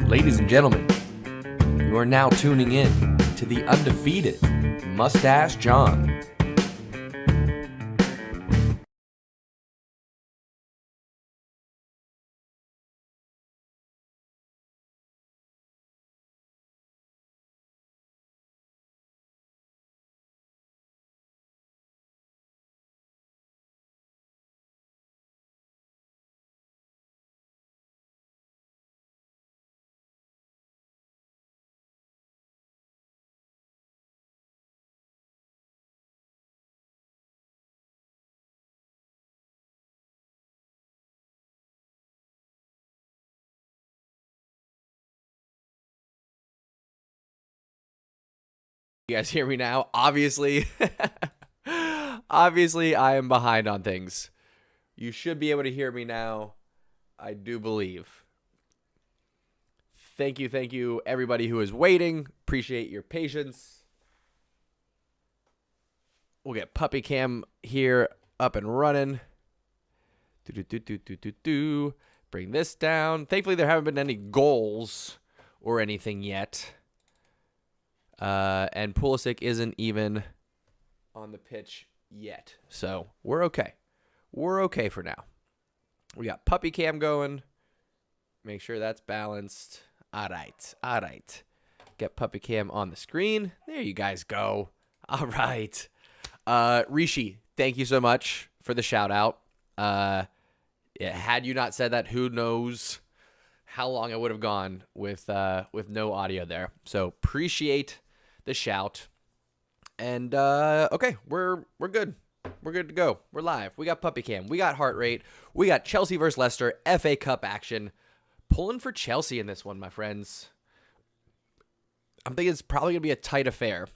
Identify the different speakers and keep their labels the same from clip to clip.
Speaker 1: Ladies and gentlemen, you are now tuning in to the undefeated Moustache John. You guys hear me now? Obviously, I am behind on things. You should be able to hear me now, I do believe. Thank you, everybody who is waiting. Appreciate your patience. We'll get Puppy Cam here up and running. Bring this down. Thankfully, there haven't been any goals or anything yet. And Pulisic isn't even on the pitch yet. So we're okay. We're okay for now. We got Puppy Cam going. Make sure that's balanced. All right. Get Puppy Cam on the screen. There you guys go. All right. Rishi, thank you so much for the shout out. Had you not said that, who knows how long I would have gone with no audio there. So appreciate the shout. And okay, we're good. We're good to go. We're live. We got Puppy Cam. We got heart rate. We got Chelsea versus Leicester FA Cup action. Pulling for Chelsea in this one, my friends. I'm thinking it's probably gonna be a tight affair.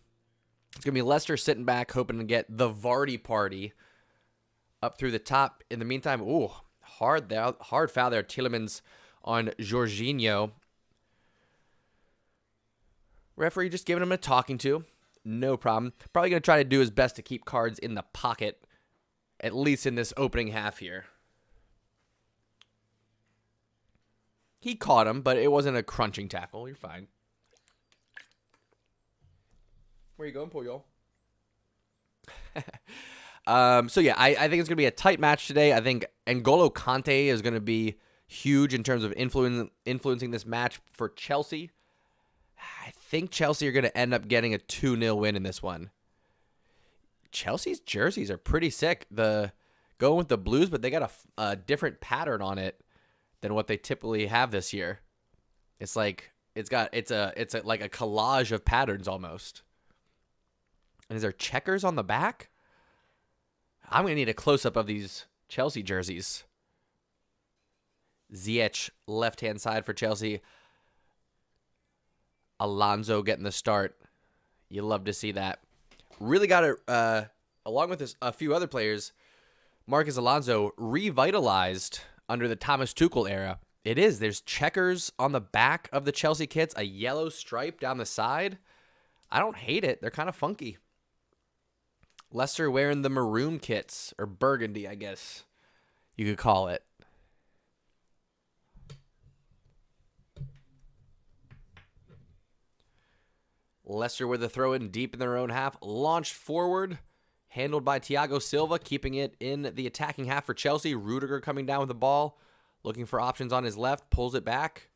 Speaker 1: It's gonna be Leicester sitting back, hoping to get the Vardy party up through the top. In the meantime, hard foul there. Tielemans on Jorginho. Referee just giving him a talking to. No problem. Probably going to try to do his best to keep cards in the pocket, at least in this opening half here. He caught him, but it wasn't a crunching tackle. You're fine. Where you going, Puyol? So yeah, I think it's going to be a tight match today. I think N'Golo Kante is going to be huge in terms of influencing this match for Chelsea. I think Chelsea are going to end up getting a 2-0 win in this one. Chelsea's jerseys are pretty sick. Going with the blues, but they got a different pattern on it than what they typically have this year. It's like it's like a collage of patterns almost. And is there checkers on the back? I'm going to need a close-up of these Chelsea jerseys. Ziyech, left-hand side for Chelsea. Alonso getting the start. You love to see that. Really got it, along with a few other players, Marcus Alonso revitalized under the Thomas Tuchel era. There's checkers on the back of the Chelsea kits, a yellow stripe down the side. I don't hate it. They're kind of funky. Leicester wearing the maroon kits, or burgundy, I guess you could call it. Leicester with a throw in deep in their own half, launched forward, handled by Thiago Silva, keeping it in the attacking half for Chelsea. Rudiger coming down with the ball, looking for options on his left, pulls it back,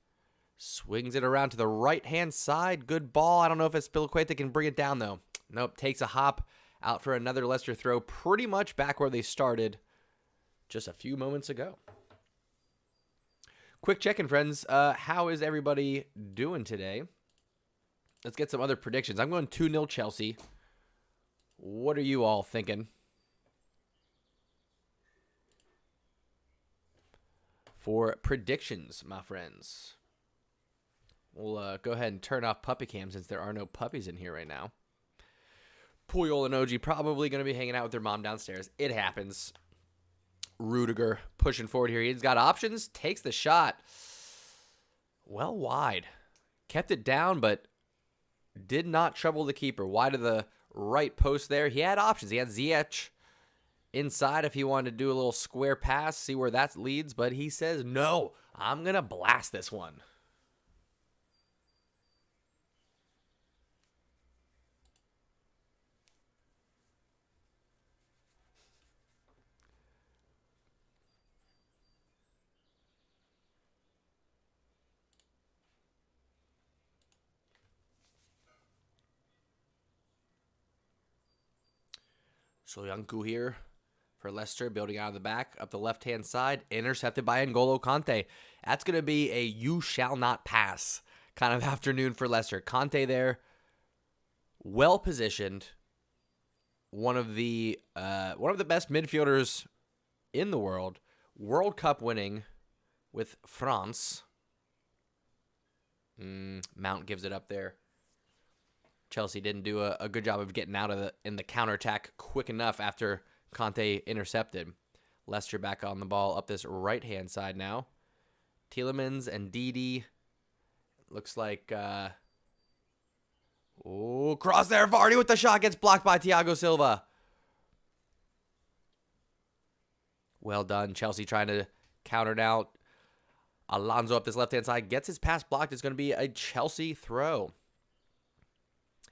Speaker 1: swings it around to the right-hand side. Good ball. I don't know if Azpilicueta can bring it down, though. Nope, takes a hop out for another Leicester throw, pretty much back where they started just a few moments ago. Quick check-in, friends. How is everybody doing today? Let's get some other predictions. I'm going 2-0 Chelsea. What are you all thinking? For predictions, my friends. We'll go ahead and turn off Puppy Cam since there are no puppies in here right now. Puyol and OG probably going to be hanging out with their mom downstairs. It happens. Rudiger pushing forward here. He's got options. Takes the shot. Well wide. Kept it down, but did not trouble the keeper. Wide of the right post there. He had options. He had Ziyech inside if he wanted to do a little square pass, see where that leads, but he says, no, I'm going to blast this one. Soyuncu here for Leicester, building out of the back, up the left-hand side, intercepted by N'Golo Kanté. That's going to be a you shall not pass kind of afternoon for Leicester. Kanté there, well-positioned, one of the best midfielders in the world, World Cup winning with France. Mount gives it up there. Chelsea didn't do a good job of getting out of in the counterattack quick enough after Kanté intercepted. Leicester back on the ball up this right-hand side now. Tielemans and Didi. Looks like... cross there. Vardy with the shot. Gets blocked by Thiago Silva. Well done. Chelsea trying to counter now. Alonso up this left-hand side. Gets his pass blocked. It's going to be a Chelsea throw.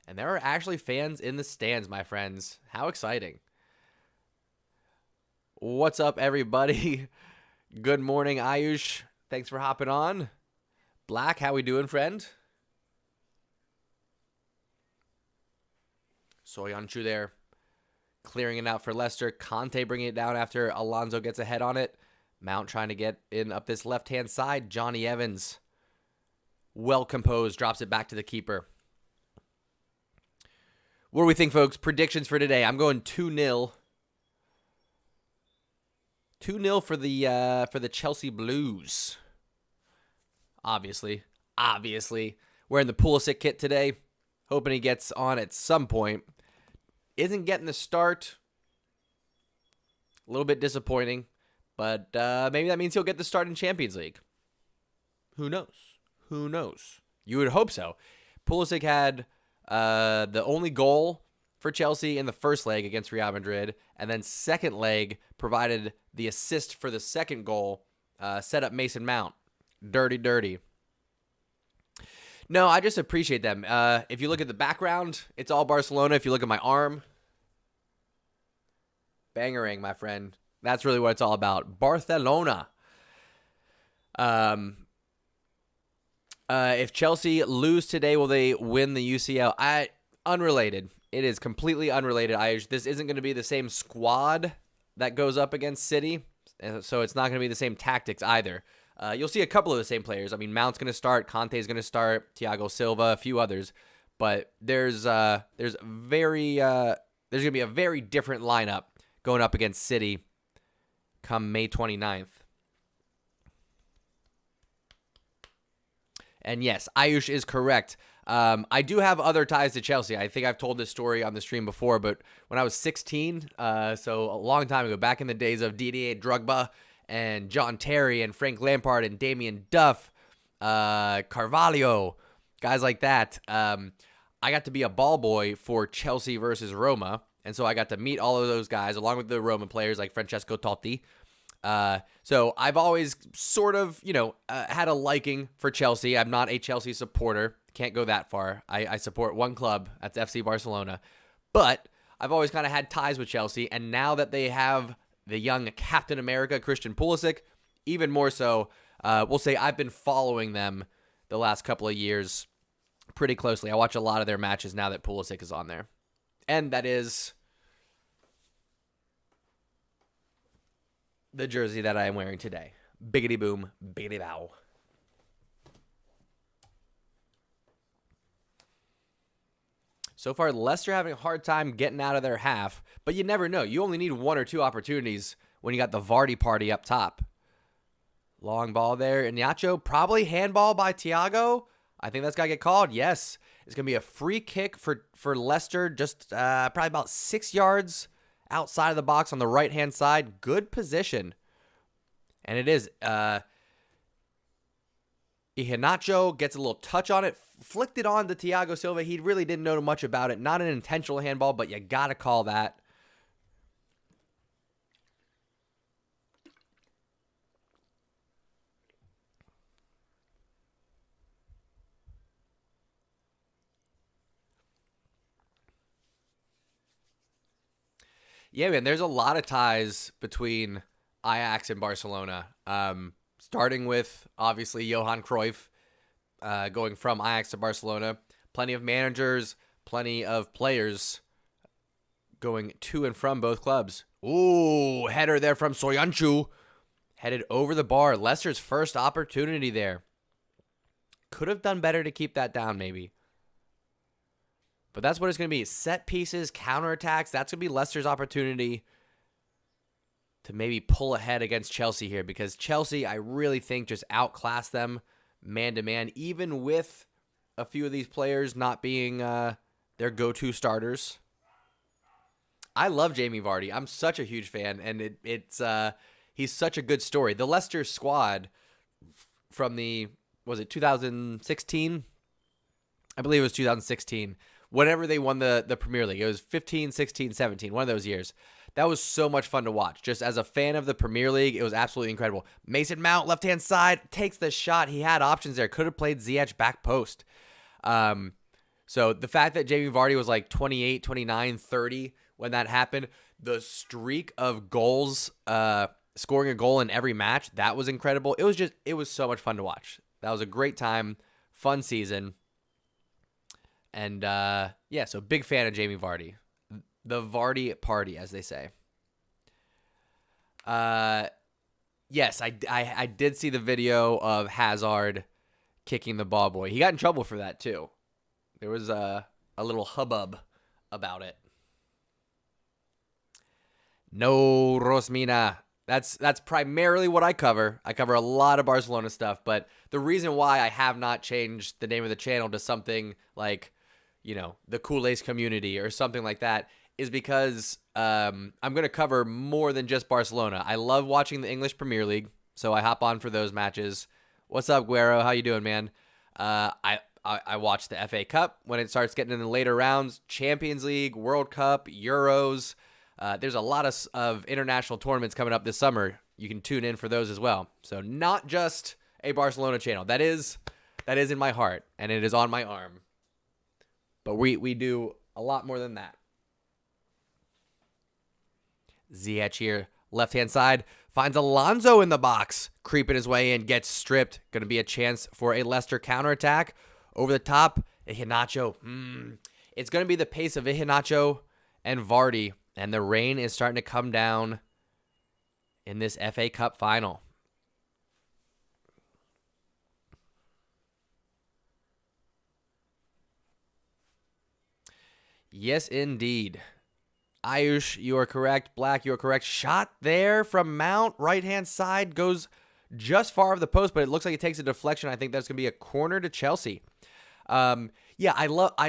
Speaker 1: And there are actually fans in the stands, my friends. How exciting. What's up, everybody? Good morning, Ayush. Thanks for hopping on. Black, how we doing, friend? Soyuncu there. Clearing it out for Leicester. Kanté bringing it down after Alonso gets ahead on it. Mount trying to get in up this left-hand side. Johnny Evans. Well composed. Drops it back to the keeper. What do we think, folks? Predictions for today. I'm going 2-0. 2-0 for the Chelsea Blues. Obviously. Wearing the Pulisic kit today. Hoping he gets on at some point. Isn't getting the start. A little bit disappointing. But maybe that means he'll get the start in Champions League. Who knows? You would hope so. Pulisic had... the only goal for Chelsea in the first leg against Real Madrid, and then second leg provided the assist for the second goal, set up Mason Mount. Dirty. No, I just appreciate them. If you look at the background, it's all Barcelona. If you look at my arm, bangering, my friend. That's really what it's all about. Barcelona. If Chelsea lose today, will they win the UCL? Unrelated. It is completely unrelated. This isn't going to be the same squad that goes up against City, so it's not going to be the same tactics either. You'll see a couple of the same players. I mean, Mount's going to start, Kante's going to start, Thiago Silva, a few others, but there's going to be a very different lineup going up against City come May 29th. And yes, Ayush is correct. I do have other ties to Chelsea. I think I've told this story on the stream before, but when I was 16, so a long time ago, back in the days of Didier Drogba and John Terry and Frank Lampard and Damien Duff, Carvalho, guys like that, I got to be a ball boy for Chelsea versus Roma, and so I got to meet all of those guys, along with the Roma players like Francesco Totti. So I've always sort of, had a liking for Chelsea. I'm not a Chelsea supporter. Can't go that far. I support one club. That's FC Barcelona. But I've always kind of had ties with Chelsea. And now that they have the young Captain America, Christian Pulisic, even more so, we'll say I've been following them the last couple of years pretty closely. I watch a lot of their matches now that Pulisic is on there. And that is the jersey that I am wearing today. Biggity boom, biggity bow. So far, Leicester having a hard time getting out of their half, but you never know. You only need one or two opportunities when you got the Vardy party up top. Long ball there. Iñárritu, probably handball by Thiago. I think that's got to get called. Yes. It's going to be a free kick for Leicester, just probably about 6 yards outside of the box on the right-hand side. Good position. And it is. Iñárritu gets a little touch on it, flicked it on to Thiago Silva. He really didn't know much about it. Not an intentional handball, but you got to call that. Yeah, man, there's a lot of ties between Ajax and Barcelona. Starting with, obviously, Johan Cruyff going from Ajax to Barcelona. Plenty of managers, plenty of players going to and from both clubs. Ooh, header there from Soyuncu. Headed over the bar. Leicester's first opportunity there. Could have done better to keep that down, maybe. But that's what it's going to be. Set pieces, counterattacks. That's going to be Leicester's opportunity to maybe pull ahead against Chelsea here, because Chelsea, I really think, just outclassed them man-to-man, even with a few of these players not being their go-to starters. I love Jamie Vardy. I'm such a huge fan, and he's such a good story. The Leicester squad from was it 2016? I believe it was 2016. Whenever they won the Premier League. It was 15, 16, 17, one of those years. That was so much fun to watch. Just as a fan of the Premier League, it was absolutely incredible. Mason Mount, left-hand side, takes the shot. He had options there. Could have played Ziyech back post. So the fact that Jamie Vardy was like 28, 29, 30 when that happened, the streak of goals, scoring a goal in every match, that was incredible. It was so much fun to watch. That was a great time, fun season. And, so big fan of Jamie Vardy. The Vardy party, as they say. Yes, I did see the video of Hazard kicking the ball boy. He got in trouble for that, too. There was a little hubbub about it. No, Rosmina. That's primarily what I cover. I cover a lot of Barcelona stuff, but the reason why I have not changed the name of the channel to something like, the Kool-Aid community or something like that is because I'm going to cover more than just Barcelona. I love watching the English Premier League, so I hop on for those matches. What's up, Guero? How you doing, man? I watch the FA Cup when it starts getting in the later rounds, Champions League, World Cup, Euros. There's a lot of international tournaments coming up this summer. You can tune in for those as well. So not just a Barcelona channel. That is in my heart, and it is on my arm. But we do a lot more than that. Ziyech here, left-hand side, finds Alonso in the box. Creeping his way in, gets stripped. Going to be a chance for a Leicester counterattack. Over the top, Iheanacho. It's going to be the pace of Iheanacho and Vardy. And the rain is starting to come down in this FA Cup final. Yes, indeed. Ayush, you are correct. Black, you are correct. Shot there from Mount. Right-hand side goes just far of the post, but it looks like it takes a deflection. I think that's going to be a corner to Chelsea. I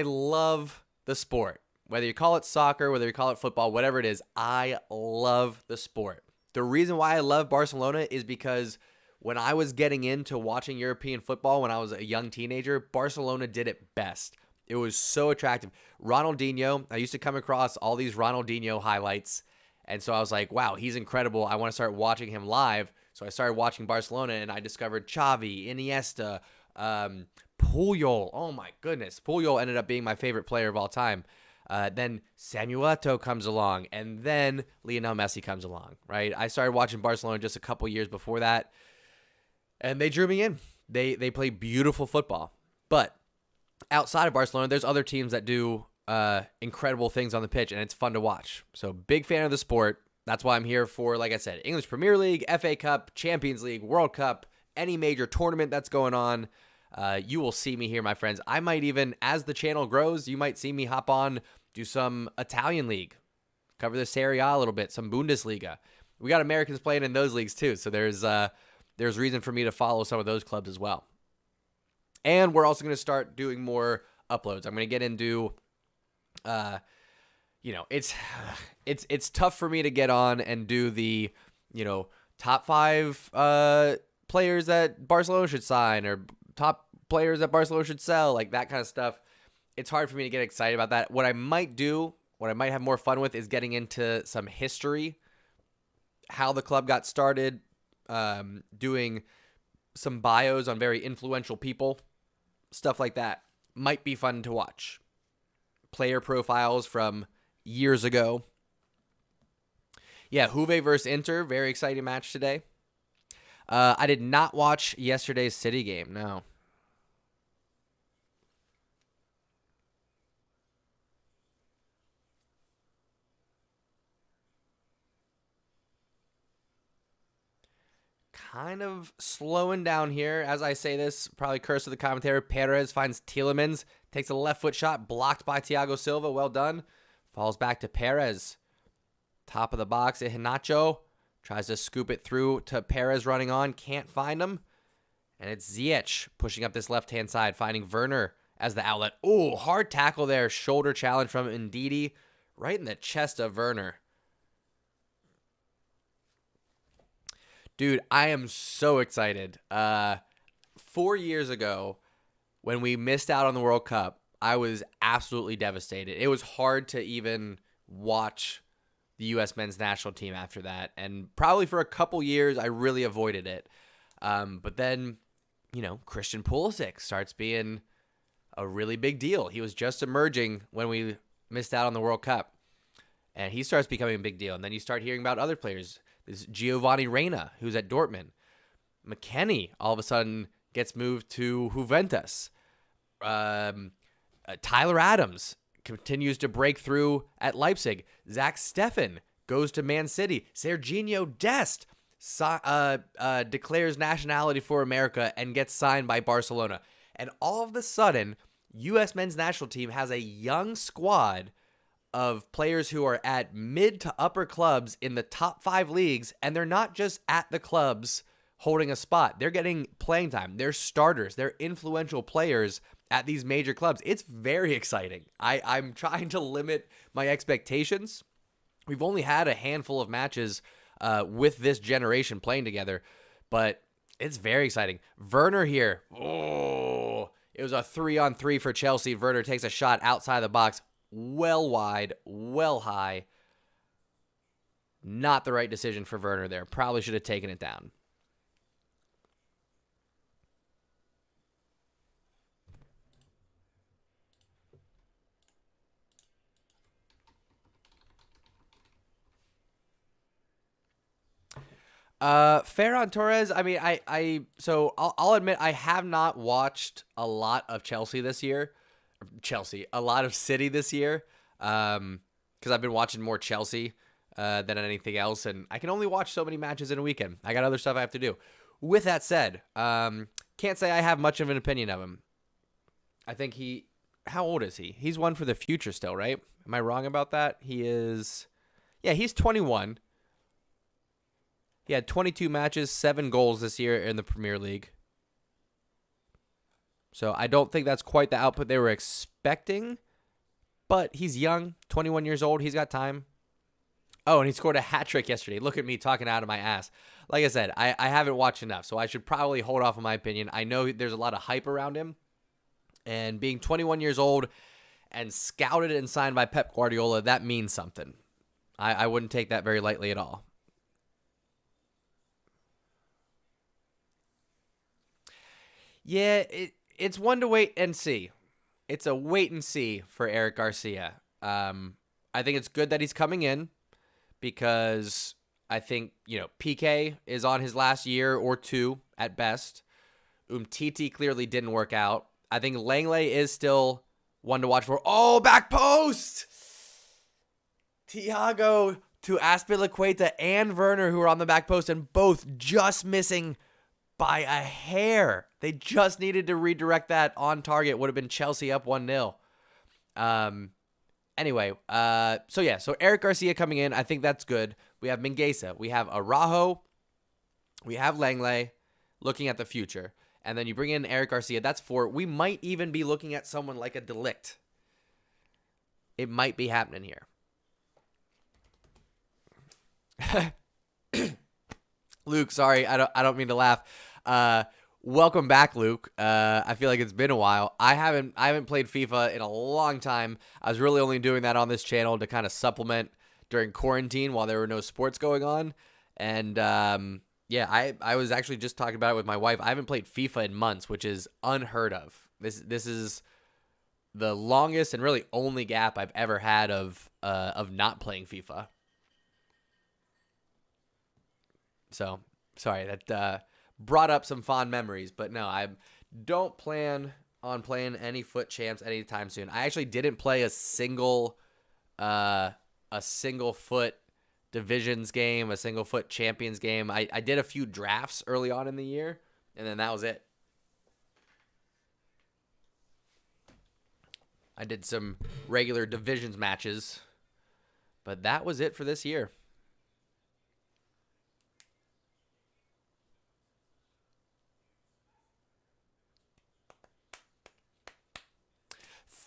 Speaker 1: love the sport. Whether you call it soccer, whether you call it football, whatever it is, I love the sport. The reason why I love Barcelona is because when I was getting into watching European football when I was a young teenager, Barcelona did it best. It was so attractive. Ronaldinho, I used to come across all these Ronaldinho highlights, and so I was like, wow, he's incredible. I want to start watching him live. So I started watching Barcelona, and I discovered Xavi, Iniesta, Puyol. Oh, my goodness. Puyol ended up being my favorite player of all time. Then Samuel Eto'o comes along, and then Lionel Messi comes along, right? I started watching Barcelona just a couple years before that, and they drew me in. They play beautiful football. But outside of Barcelona, there's other teams that do incredible things on the pitch, and it's fun to watch. So big fan of the sport. That's why I'm here for, like I said, English Premier League, FA Cup, Champions League, World Cup, any major tournament that's going on. You will see me here, my friends. I might even, as the channel grows, you might see me hop on, do some Italian league, cover the Serie A a little bit, some Bundesliga. We got Americans playing in those leagues too, so there's reason for me to follow some of those clubs as well. And we're also going to start doing more uploads. I'm going to get into, it's tough for me to get on and do the, top 5 players that Barcelona should sign or top players that Barcelona should sell, like that kind of stuff. It's hard for me to get excited about that. What I might have more fun with is getting into some history, how the club got started, doing some bios on very influential people, stuff like that. Might be fun to watch. Player profiles from years ago. Yeah, Juve versus Inter. Very exciting match today. I did not watch yesterday's City game. No. Kind of slowing down here as I say this. Probably curse of the commentator. Perez finds Tielemans. Takes a left foot shot. Blocked by Thiago Silva. Well done. Falls back to Perez. Top of the box. Iheanacho tries to scoop it through to Perez running on. Can't find him. And it's Ziyech pushing up this left-hand side. Finding Werner as the outlet. Oh, hard tackle there. Shoulder challenge from Ndidi. Right in the chest of Werner. Dude, I am so excited. 4 years ago, when we missed out on the World Cup, I was absolutely devastated. It was hard to even watch the U.S. men's national team after that. And probably for a couple years, I really avoided it. But then, Christian Pulisic starts being a really big deal. He was just emerging when we missed out on the World Cup. And he starts becoming a big deal. And then you start hearing about other players. This Giovanni Reina, who's at Dortmund. McKennie, all of a sudden, gets moved to Juventus. Tyler Adams continues to break through at Leipzig. Zach Steffen goes to Man City. Serginho Dest declares nationality for America and gets signed by Barcelona. And all of a sudden, U.S. men's national team has a young squad of players who are at mid to upper clubs in the top 5 leagues, and they're not just at the clubs holding a spot. They're getting playing time. They're starters. They're influential players at these major clubs. It's very exciting. I'm trying to limit my expectations. We've only had a handful of matches with this generation playing together, but it's very exciting. Werner here. Oh, it was a 3-on-3 for Chelsea. Werner takes a shot outside the box. Well wide, well high. Not the right decision for Werner there. Probably should have taken it down. Ferran Torres, I mean, I'll admit I have not watched a lot of Chelsea this year. A lot of City this year, because I've been watching more Chelsea than anything else, and I can only watch so many matches in a weekend. I got other stuff I have to do. With that said, can't say I have much of an opinion of him. I think how old is he? He's one for the future still, right? Am I wrong about that? He's 21. He had 22 matches, 7 goals this year in the Premier League. So I don't think that's quite the output they were expecting, but he's young, 21 years old. He's got time. Oh, and he scored a hat trick yesterday. Look at me talking out of my ass. Like I said, I haven't watched enough, so I should probably hold off on my opinion. I know there's a lot of hype around him, and being 21 years old and scouted and signed by Pep Guardiola, that means something. I wouldn't take that very lightly at all. Yeah, it's one to wait and see. It's a wait and see for Eric Garcia. I think it's good that he's coming in because I think, PK is on his last year or two at best. Umtiti clearly didn't work out. I think Langley is still one to watch for. Oh, back post! Thiago to Azpilicueta and Werner, who are on the back post, and both just missing by a hair. They just needed to redirect that on target. Would have been Chelsea up 1-0. Anyway, so Eric Garcia coming in, I think that's good. We have Mingueza. We have Araujo. We have Langley looking at the future. And then you bring in Eric Garcia. That's 4. We might even be looking at someone like a Delict. It might be happening here. Luke, sorry, I don't mean to laugh. Welcome back, Luke. I feel like it's been a while. I haven't played FIFA in a long time. I was really only doing that on this channel to kind of supplement during quarantine while there were no sports going on. And I was actually just talking about it with my wife. I haven't played FIFA in months, which is unheard of. This is the longest and really only gap I've ever had of not playing FIFA. So, sorry, that brought up some fond memories. But no, I don't plan on playing any foot champs anytime soon. I actually didn't play a single foot divisions game, a single foot champions game. I did a few drafts early on in the year, and then that was it. I did some regular divisions matches, but that was it for this year.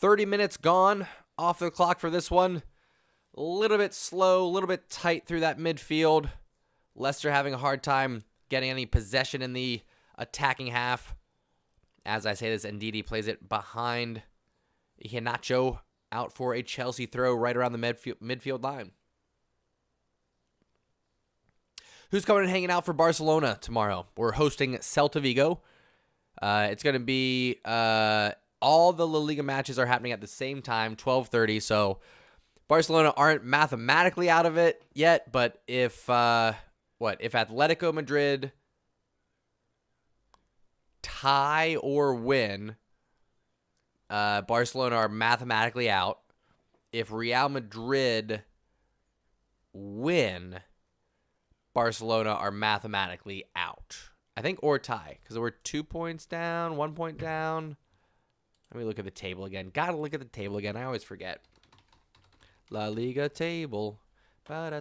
Speaker 1: $30 gone off the clock for this one. A little bit slow, a little bit tight through that midfield. Leicester having a hard time getting any possession in the attacking half. As I say this, Ndidi plays it behind Iheanacho, out for a Chelsea throw right around the midfield line. Who's coming and hanging out for Barcelona tomorrow? We're hosting Celta Vigo. It's going to be all the La Liga matches are happening at the same time, 12:30. So Barcelona aren't mathematically out of it yet, but if Atletico Madrid tie or win, Barcelona are mathematically out. If Real Madrid win, Barcelona are mathematically out. I think or tie, because we're 2 points down, 1 point down. Let me look at the table again. Gotta look at the table again. I always forget. La Liga table. 2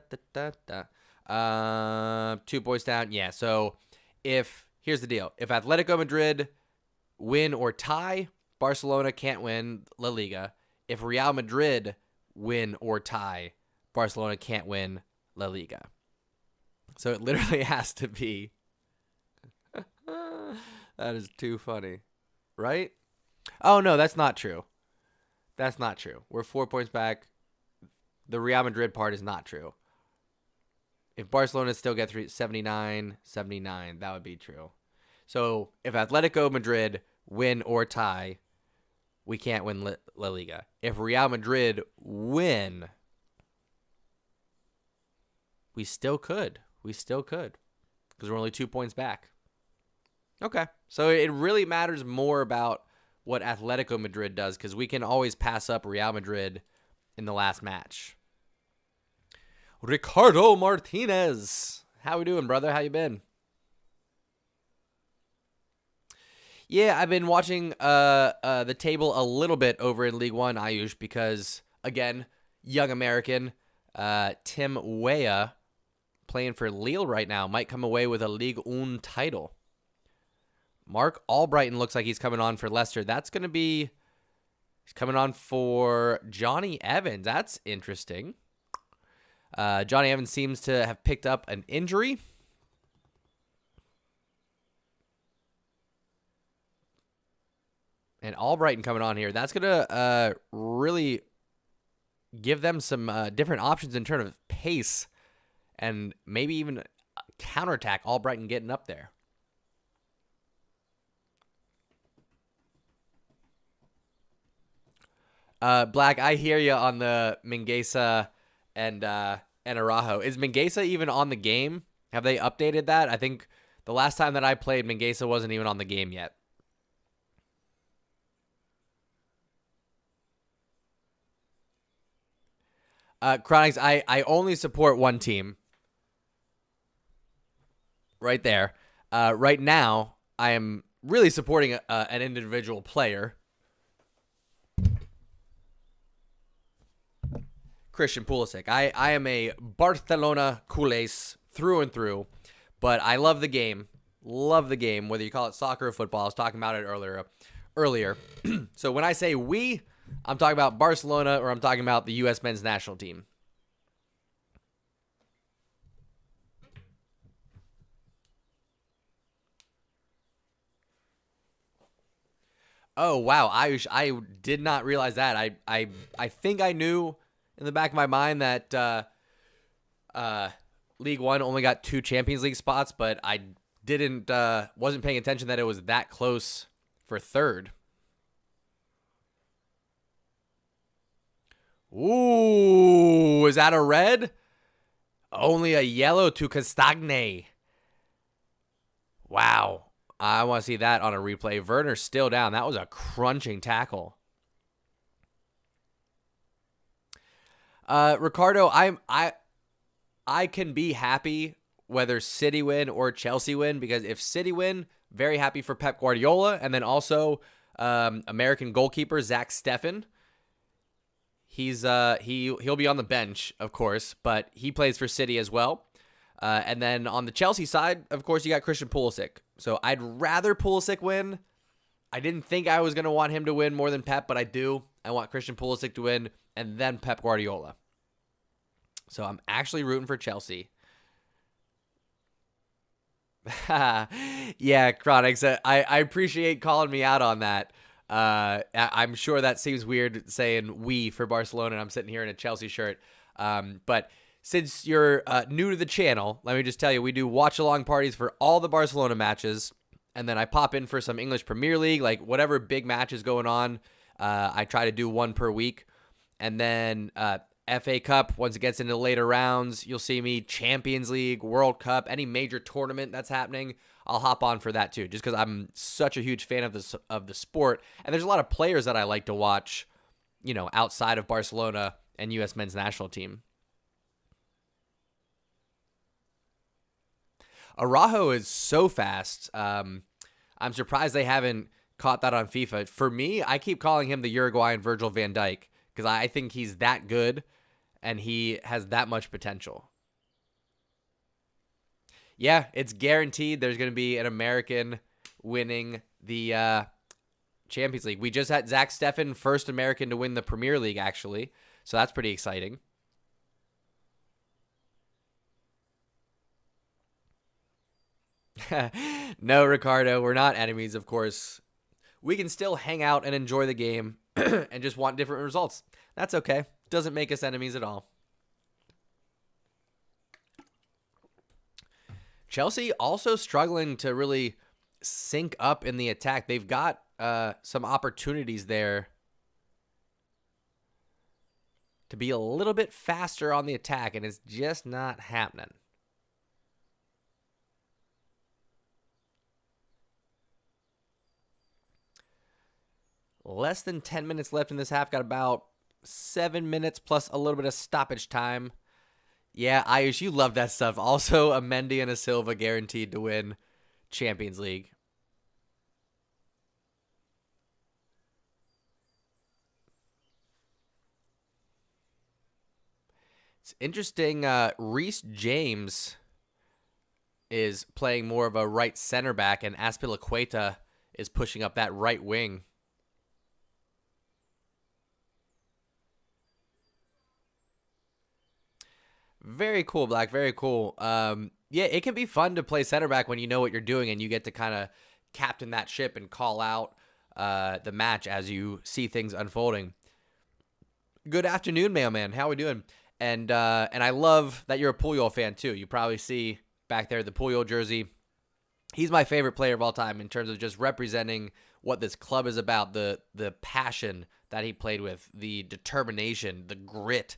Speaker 1: points down. Yeah, so here's the deal. If Atletico Madrid win or tie, Barcelona can't win La Liga. If Real Madrid win or tie, Barcelona can't win La Liga. So it literally has to be. That is too funny. Right? Oh, no, that's not true. That's not true. We're 4 points back. The Real Madrid part is not true. If Barcelona still gets 79, that would be true. So if Atletico Madrid win or tie, we can't win La Liga. If Real Madrid win, we still could. Because we're only 2 points back. Okay. So it really matters more about what Atletico Madrid does, because we can always pass up Real Madrid in the last match. Ricardo Martinez. How we doing, brother? How you been? Yeah, I've been watching the table a little bit over in League One, Ayush, because, again, young American, Tim Weah, playing for Lille right now, might come away with a Ligue 1 title. Mark Albrighton looks like he's coming on for Leicester. He's coming on for Johnny Evans. That's interesting. Johnny Evans seems to have picked up an injury. And Albrighton coming on here. That's going to really give them some different options in terms of pace and maybe even counterattack. Albrighton getting up there. Black, I hear you on the Mingueza and Araujo. Is Mingueza even on the game? Have they updated that? I think the last time that I played, Mingueza wasn't even on the game yet. Chronics, I only support one team. Right there. Right now, I am really supporting an individual player. Christian Pulisic. I am a Barcelona culés through and through, but I love the game. Love the game, whether you call it soccer or football. I was talking about it earlier. So when I say we, I'm talking about Barcelona or I'm talking about the U.S. men's national team. Oh, wow. I did not realize that. I think I knew in the back of my mind that League One only got 2 Champions League spots, but I wasn't paying attention that it was that close for third. Ooh, is that a red? Only a yellow to Castagne. Wow. I want to see that on a replay. Werner's still down. That was a crunching tackle. Ricardo, I can be happy whether City win or Chelsea win, because if City win, very happy for Pep Guardiola, and then also American goalkeeper Zach Steffen. He'll be on the bench, of course, but he plays for City as well. And then on the Chelsea side, of course, you got Christian Pulisic. So I'd rather Pulisic win. I didn't think I was going to want him to win more than Pep, but I do. I want Christian Pulisic to win, and then Pep Guardiola. So I'm actually rooting for Chelsea. Yeah, Chronix, I appreciate calling me out on that. I'm sure that seems weird saying we for Barcelona, and I'm sitting here in a Chelsea shirt. But since you're new to the channel, let me just tell you, we do watch-along parties for all the Barcelona matches, and then I pop in for some English Premier League, like whatever big match is going on. I try to do one per week. And then FA Cup, once it gets into the later rounds, you'll see me. Champions League, World Cup, any major tournament that's happening, I'll hop on for that too, just because I'm such a huge fan of the sport. And there's a lot of players that I like to watch, outside of Barcelona and U.S. men's national team. Araujo is so fast. I'm surprised they haven't caught that on FIFA. For me, I keep calling him the Uruguayan Virgil van Dijk because I think he's that good and he has that much potential. Yeah, it's guaranteed there's going to be an American winning the Champions League. We just had Zach Steffen, first American to win the Premier League, actually. So that's pretty exciting. No, Ricardo, we're not enemies, of course. We can still hang out and enjoy the game and just want different results. That's okay. Doesn't make us enemies at all. Chelsea also struggling to really sync up in the attack. They've got some opportunities there to be a little bit faster on the attack, and it's just not happening. Less than 10 minutes left in this half. Got about 7 minutes plus a little bit of stoppage time. Yeah, Ayush, you love that stuff. Also, a Mendy and a Silva guaranteed to win Champions League. It's interesting. Reece James is playing more of a right center back, and Azpilicueta is pushing up that right wing. Very cool, Black. Very cool. Yeah, it can be fun to play center back when you know what you're doing and you get to kind of captain that ship and call out the match as you see things unfolding. Good afternoon, mailman. How we doing? And I love that you're a Puyol fan too. You probably see back there the Puyol jersey. He's my favorite player of all time in terms of just representing what this club is about, the passion that he played with, the determination, the grit.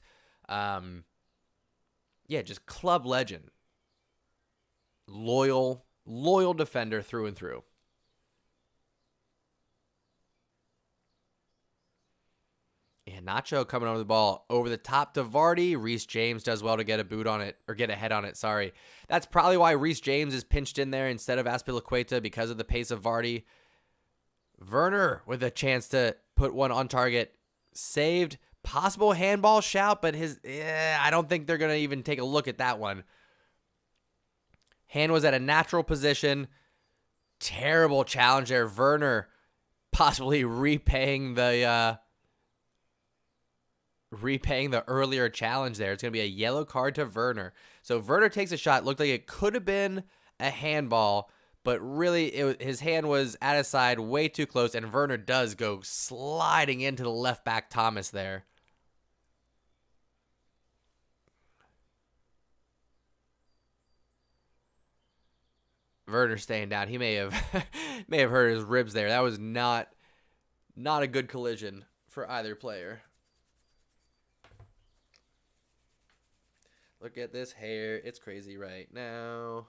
Speaker 1: Yeah, just club legend. Loyal defender through and through. Yeah, Nacho coming over the ball over the top to Vardy. Reece James does well to get a boot on it, or get a head on it, sorry. That's probably why Reece James is pinched in there instead of Azpilicueta, because of the pace of Vardy. Werner with a chance to put one on target. Saved. Possible handball shout, but I don't think they're going to even take a look at that one. Hand was at a natural position. Terrible challenge there. Werner possibly repaying the earlier challenge there. It's going to be a yellow card to Werner. So Werner takes a shot. Looked like it could have been a handball, but really his hand was at his side way too close, and Werner does go sliding into the left back Thomas there. Werner staying down. He may have hurt his ribs there. That was not a good collision for either player. Look at this hair. It's crazy right now.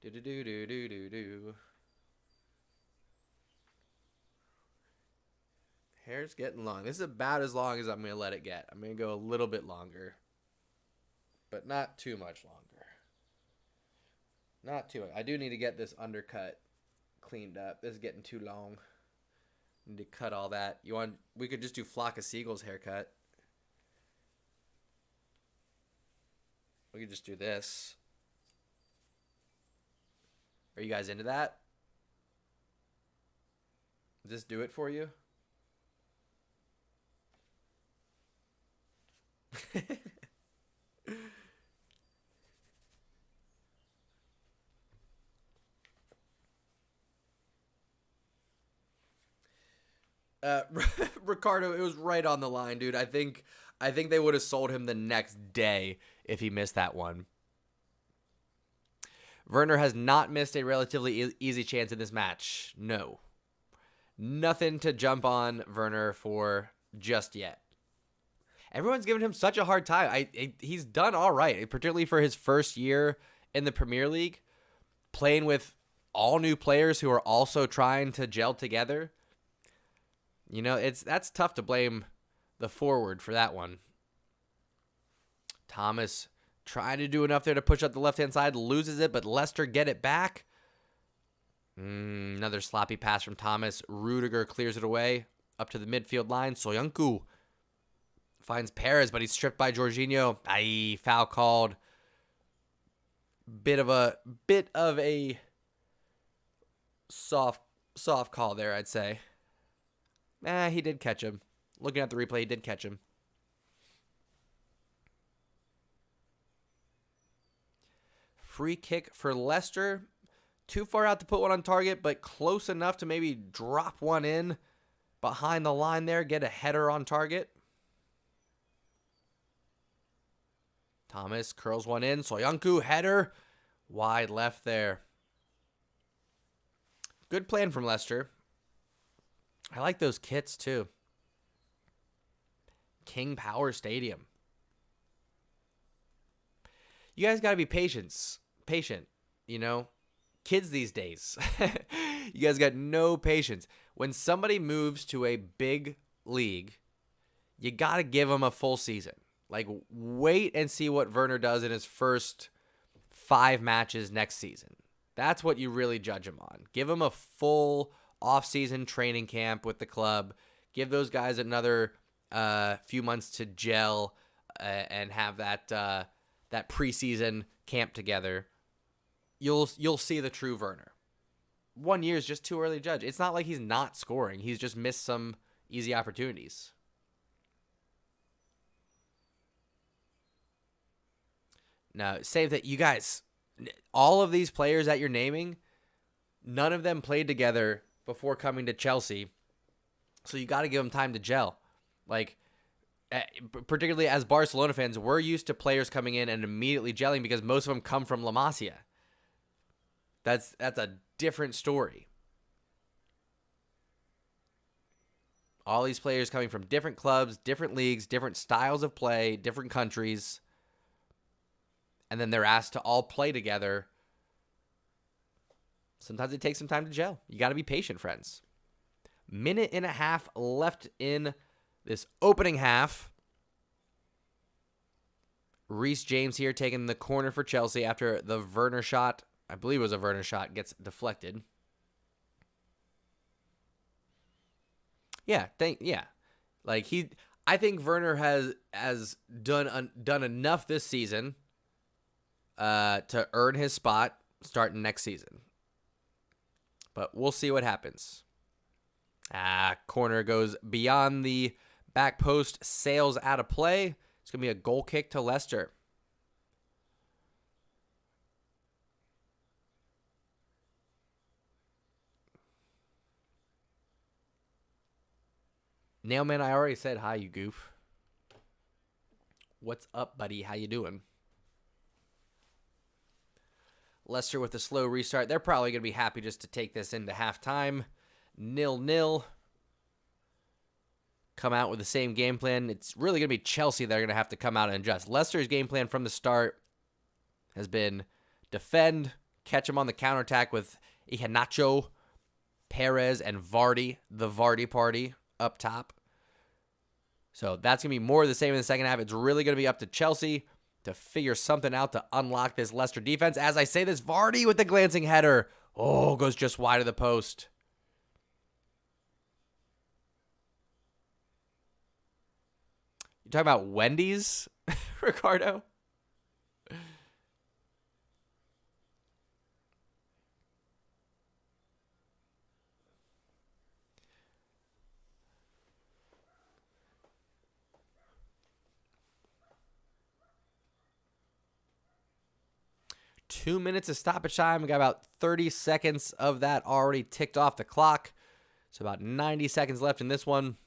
Speaker 1: Do. Hair's getting long. This is about as long as I'm going to let it get. I'm going to go a little bit longer, but not too much longer. Not too much. I do need to get this undercut cleaned up. This is getting too long. Need to cut all that. We could just do Flock of Seagulls haircut. We could just do this. Are you guys into that? Does this do it for you? Ricardo, it was right on the line, dude. I think they would have sold him the next day if he missed that one. Werner has not missed a relatively easy chance in this match. No. Nothing to jump on Werner for just yet. Everyone's giving him such a hard time. He's done all right, particularly for his first year in the Premier League, playing with all new players who are also trying to gel together. You know, that's tough to blame the forward for that one. Thomas trying to do enough there to push up the left-hand side, loses it, but Leicester get it back. Another sloppy pass from Thomas. Rudiger clears it away up to the midfield line. Soyuncu finds Perez, but he's stripped by Jorginho. Foul called. Bit of a soft call there, I'd say. He did catch him. Looking at the replay, he did catch him. Free kick for Leicester. Too far out to put one on target, but close enough to maybe drop one in behind the line there. Get a header on target. Thomas curls one in. Soyuncu, header. Wide left there. Good plan from Leicester. I like those kits too. King Power Stadium. You guys got to be patient, you know? Kids these days. You guys got no patience. When somebody moves to a big league, you got to give them a full season. Like, wait and see what Werner does in his first 5 matches next season. That's what you really judge him on. Give him a full off-season training camp with the club. Give those guys another few months to gel and have that preseason camp together. You'll see the true Werner. 1 year is just too early to judge. It's not like he's not scoring. He's just missed some easy opportunities. Now, save that, you guys, all of these players that you're naming, none of them played together before coming to Chelsea. So you got to give them time to gel. Like, particularly as Barcelona fans, we're used to players coming in and immediately gelling because most of them come from La Masia. That's a different story. All these players coming from different clubs, different leagues, different styles of play, different countries. And then they're asked to all play together. Sometimes it takes some time to gel. You got to be patient, friends. 1.5 minutes left in this opening half. Reece James here taking the corner for Chelsea after the Werner shot, I believe it was a Werner shot, gets deflected. I think Werner has done enough this season to earn his spot starting next season. But we'll see what happens. Corner goes beyond the back post, sails out of play. It's going to be a goal kick to Leicester. Nailman, I already said hi, you goof. What's up, buddy? How you doing? Leicester with a slow restart. They're probably going to be happy just to take this into halftime. 0-0. Come out with the same game plan. It's really going to be Chelsea that are going to have to come out and adjust. Leicester's game plan from the start has been defend, catch them on the counterattack with Iheanacho, Perez, and Vardy, the Vardy party up top. So that's going to be more of the same in the second half. It's really going to be up to Chelsea to figure something out to unlock this Leicester defense. As I say this, Vardy with the glancing header. Oh, goes just wide of the post. You talking about Wendy's, Ricardo? Two 2 minutes of stoppage time. We got about 30 seconds of that already ticked off the clock. So about 90 seconds left in this one.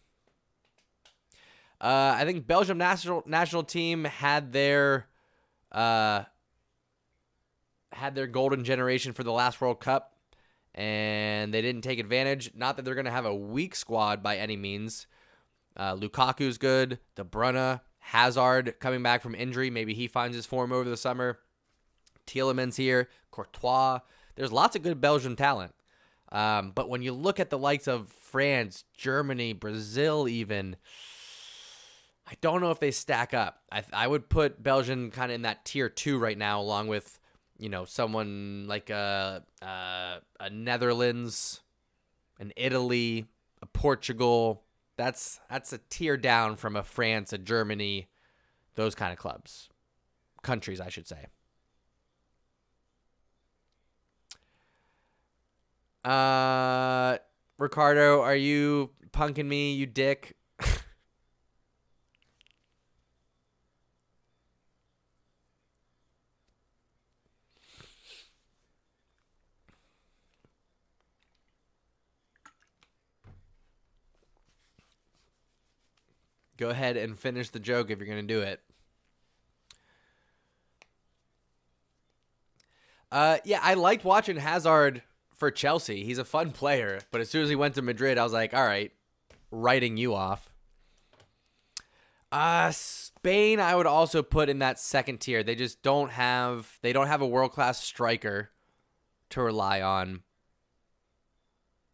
Speaker 1: I think Belgium national team had their golden generation for the last World Cup, and they didn't take advantage. Not that they're going to have a weak squad by any means. Lukaku's good. De Bruyne, Hazard coming back from injury. Maybe he finds his form over the summer. Tielemans here, Courtois. There's lots of good Belgian talent. But when you look at the likes of France, Germany, Brazil even, I don't know if they stack up. I would put Belgium kind of in that tier 2 right now, along with, someone like a Netherlands, an Italy, a Portugal. That's a tier down from a France, a Germany, those kind of countries, I should say. Ricardo, are you punking me, you dick? Go ahead and finish the joke if you're going to do it. Yeah, I liked watching Hazard for Chelsea. He's a fun player, but as soon as he went to Madrid, I was like, all right, writing you off. Spain, I would also put in that second tier. They just don't have a world-class striker to rely on.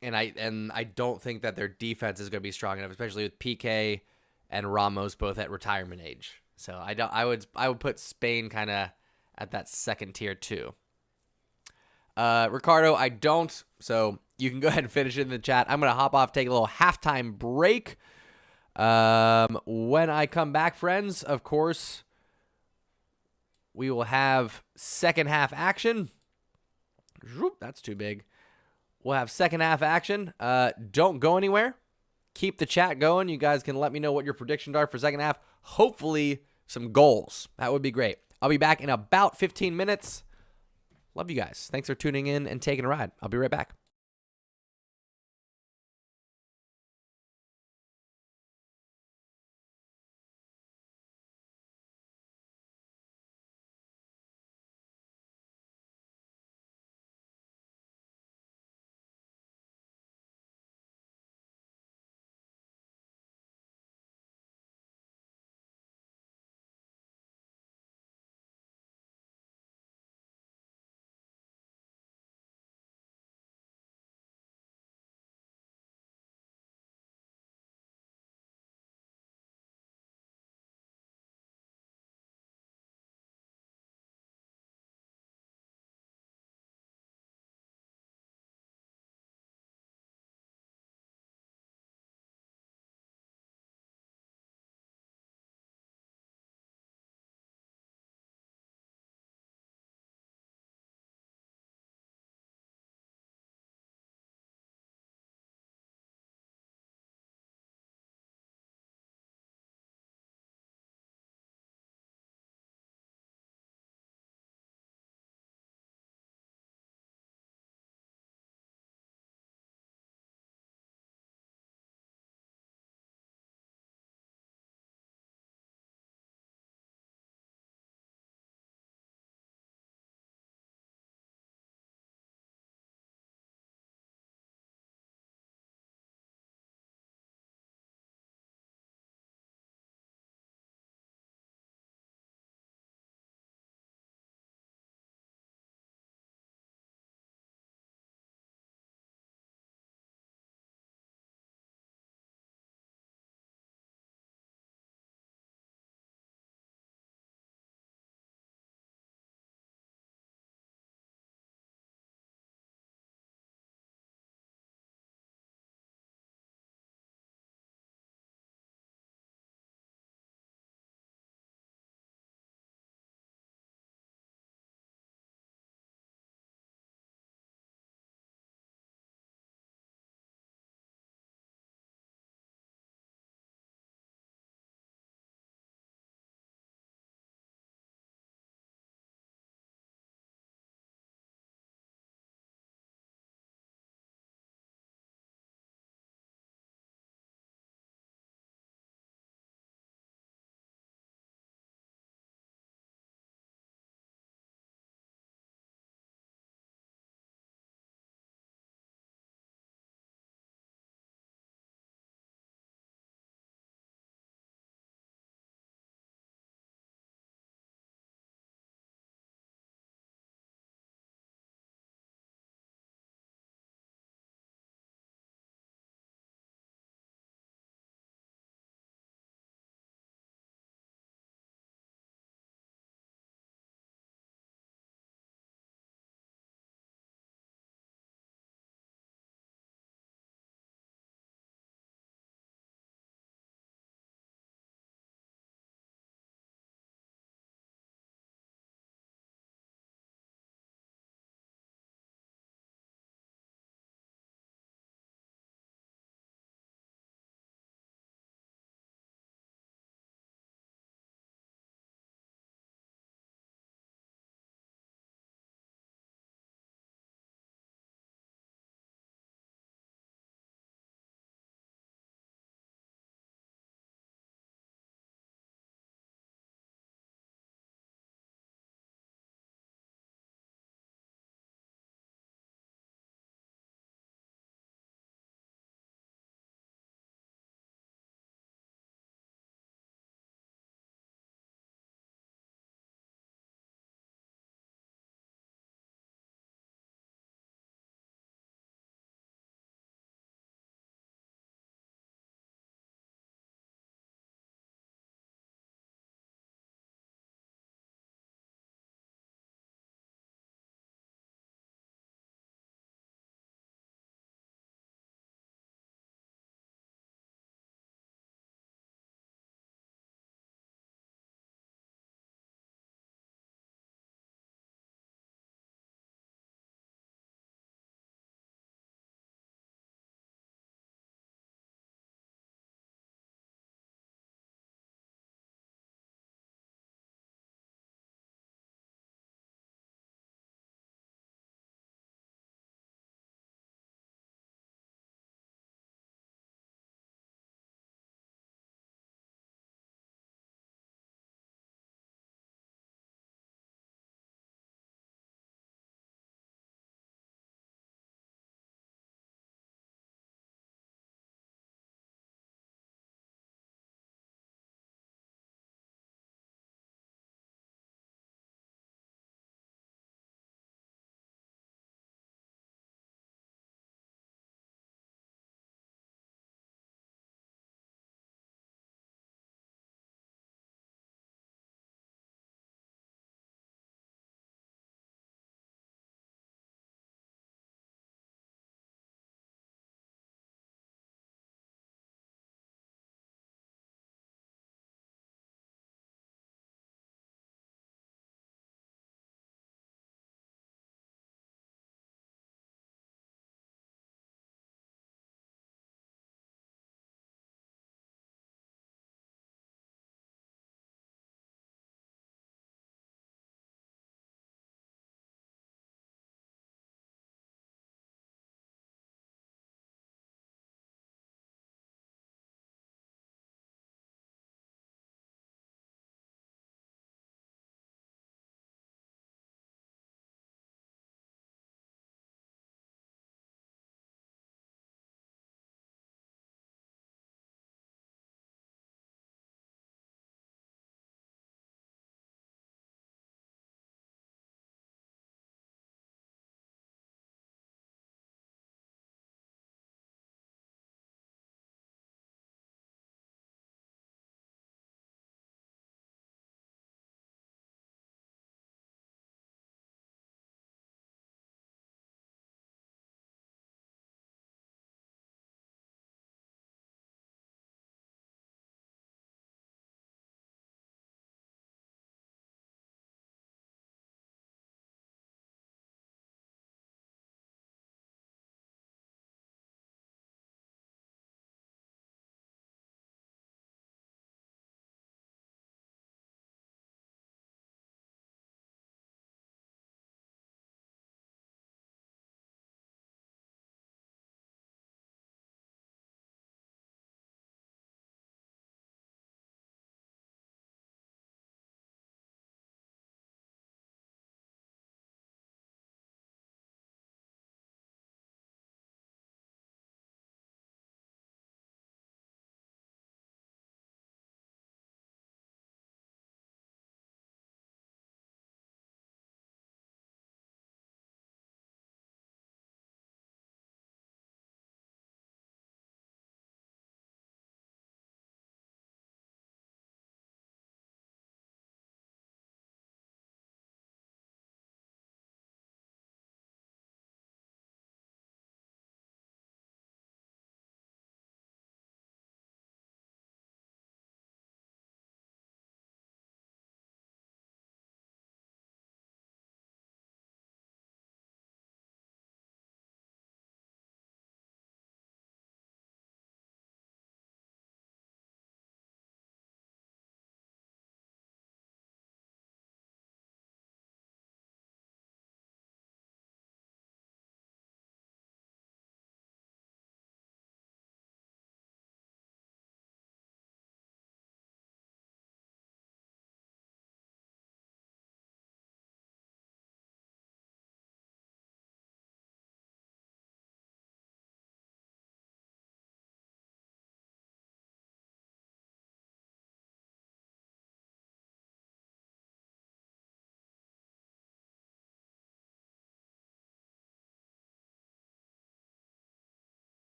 Speaker 1: And I don't think that their defense is going to be strong enough, especially with PK and Ramos both at retirement age. So I would put Spain kind of at that second tier too. Ricardo, I don't. So you can go ahead and finish it in the chat. I'm gonna hop off, take a little halftime break. When I come back, friends, of course, we will have second half action. That's too big. We'll have second half action. Don't go anywhere. Keep the chat going. You guys can let me know what your predictions are for second half. Hopefully, some goals. That would be great. I'll be back in about 15 minutes. Love you guys. Thanks for tuning in and taking a ride. I'll be right back.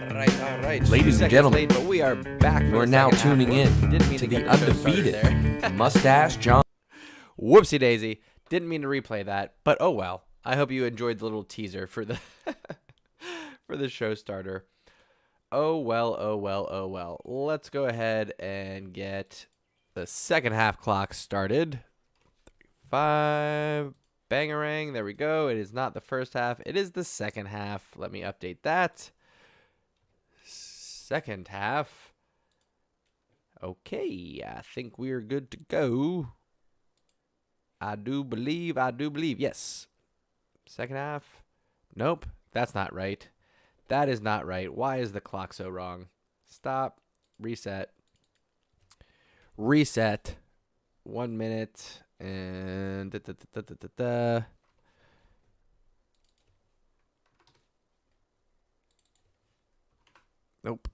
Speaker 1: All right.
Speaker 2: Ladies and gentlemen,
Speaker 1: late, but we are back.
Speaker 2: You are now tuning in to the undefeated Moustache John.
Speaker 1: Whoopsie daisy. Didn't mean to replay that, but oh well. I hope you enjoyed the little teaser for the for the show starter. Oh well. Let's go ahead and get the second half clock started. 5 bangarang. There we go. It is not the first half. It is the second half. Let me update that. Second half. Okay, I think we're good to go. I do believe. Yes. Second half. Nope, that's not right. That is not right. Why is the clock so wrong? Stop. Reset. 1 minute and Nope.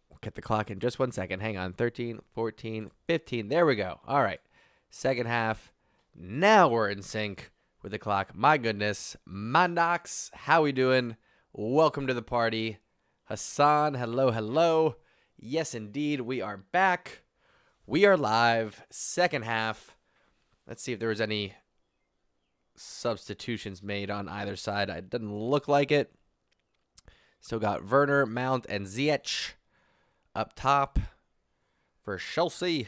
Speaker 1: We'll get the clock in just 1 second. Hang on. 13, 14, 15. There we go. All right. Second half. Now we're in sync with the clock. My goodness. Mandox, how we doing? Welcome to the party. Hassan, hello. Yes, indeed. We are back. We are live. Second half. Let's see if there was any substitutions made on either side. It doesn't look like it. Still got Werner, Mount, and Ziyech up top for Chelsea.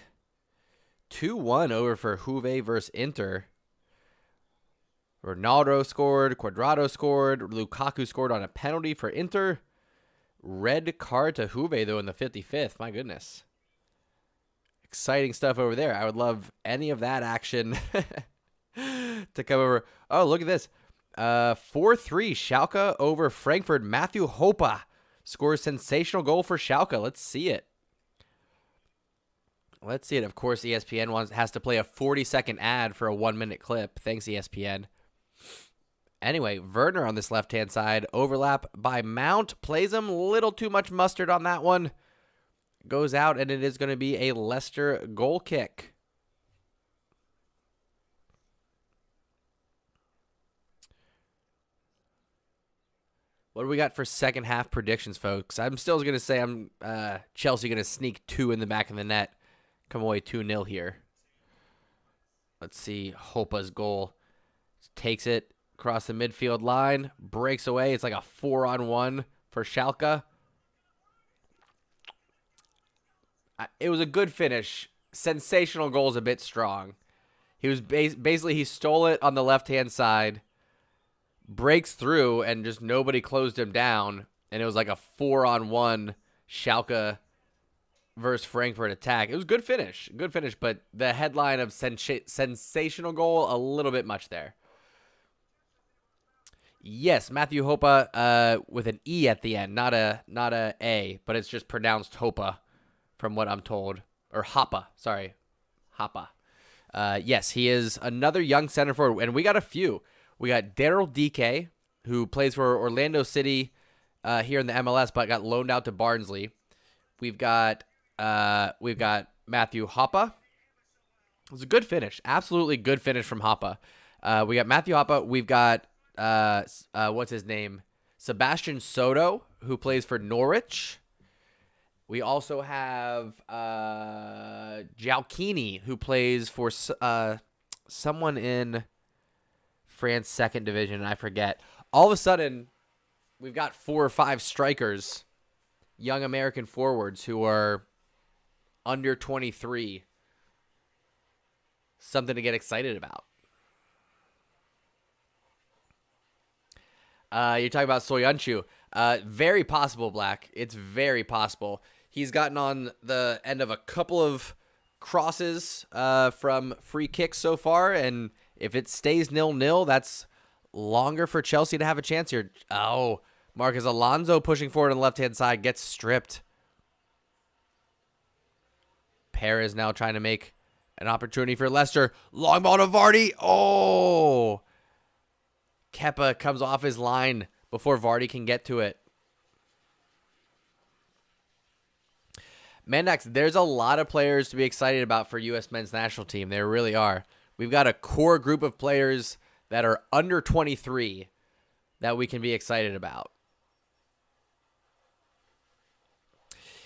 Speaker 1: 2-1 over for Juve versus Inter. Ronaldo scored. Cuadrado scored. Lukaku scored on a penalty for Inter. Red card to Juve, though, in the 55th. My goodness. Exciting stuff over there. I would love any of that action to come over. Oh, look at this. 4-3 Schalke over Frankfurt. Matthew Hoppe scores sensational goal for Schalke. Let's see it. Of course, ESPN has to play a 40-second ad for a 1-minute clip. Thanks, ESPN. Anyway, Werner on this left-hand side. Overlap by Mount. Plays him. Little too much mustard on that one. Goes out, and it is going to be a Leicester goal kick. What do we got for second half predictions, folks? I'm still going to say I'm Chelsea going to sneak 2 in the back of the net. Come away 2-0 here. Let's see. Hoppa's goal. Takes it across the midfield line. Breaks away. It's like a 4-on-1 for Schalke. It was a good finish. Sensational goal is a bit strong. He was basically he stole it on the left-hand side. Breaks through, and just nobody closed him down. And it was like a 4-on-1 Schalke versus Frankfurt attack. It was a good finish. But the headline of sensational goal, a little bit much there. Yes, Matthew Hoppe with an E at the end, not a A, but it's just pronounced Hoppe from what I'm told. Or Hoppe, sorry. Hoppe. Yes, he is another young center forward, and we got a few. We got Daryl DK, who plays for Orlando City here in the MLS, but got loaned out to Barnsley. We've got Matthew Hoppe. It was a good finish, absolutely good finish from Hoppe. We got Matthew Hoppe. We've got what's his name? Sebastian Soto, who plays for Norwich. We also have Jalkini, who plays for someone in France second division, I forget. All of a sudden, we've got 4 or 5 strikers, young American forwards who are under 23. Something to get excited about. You're talking about Soyuncu. Very possible, Black. It's very possible. He's gotten on the end of a couple of crosses from free kicks so far, and if it stays 0-0, that's longer for Chelsea to have a chance here. Oh, Marcus Alonso pushing forward on the left-hand side gets stripped. Perez now trying to make an opportunity for Leicester. Long ball to Vardy. Oh! Kepa comes off his line before Vardy can get to it. Mandax, there's a lot of players to be excited about for U.S. men's national team. There really are. We've got a core group of players that are under 23 that we can be excited about.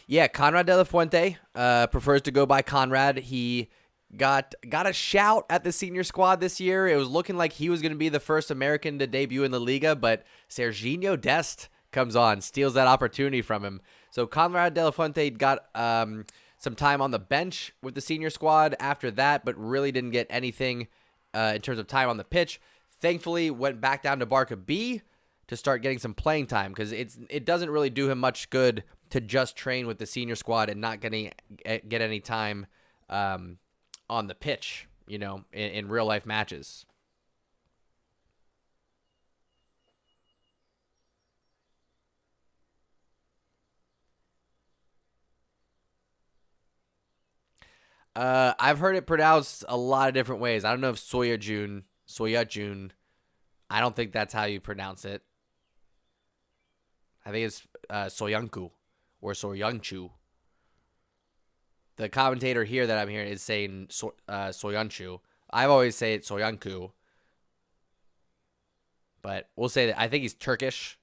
Speaker 1: Yeah, Conrad de la Fuente prefers to go by Conrad. He got a shout at the senior squad this year. It was looking like he was going to be the first American to debut in the Liga, but Serginho Dest comes on, steals that opportunity from him. So Conrad de la Fuente got some time on the bench with the senior squad after that, but really didn't get anything in terms of time on the pitch. Thankfully, went back down to Barca B to start getting some playing time, because it doesn't really do him much good to just train with the senior squad and not get any time on the pitch, in real life matches. I've heard it pronounced a lot of different ways. I don't know if Soyajun. I don't think that's how you pronounce it. I think it's Soyanku or Soyanchu. The commentator here that I'm hearing is saying Soyanchu. I've always say it Soyanku. But we'll say that I think he's Turkish.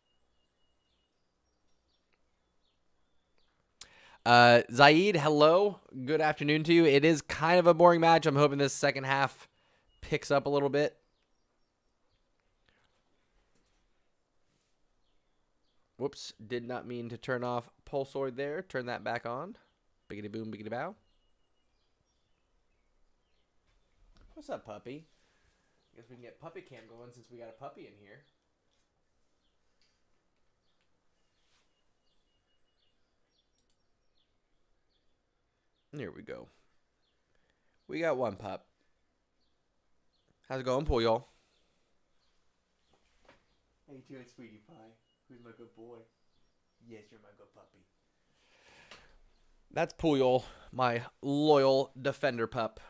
Speaker 1: Zaid, hello. Good afternoon to you. It is kind of a boring match. I'm hoping this second half picks up a little bit. Whoops, did not mean to turn off Pulsoid there. Turn that back on. Biggity boom, biggity bow. What's up, puppy? Guess we can get puppy cam going since we got a puppy in here. There we go. We got one pup. How's it going, Puyol? How you doing, sweetie pie? Who's my good boy? Yes, you're my good puppy. That's Puyol, my loyal defender pup.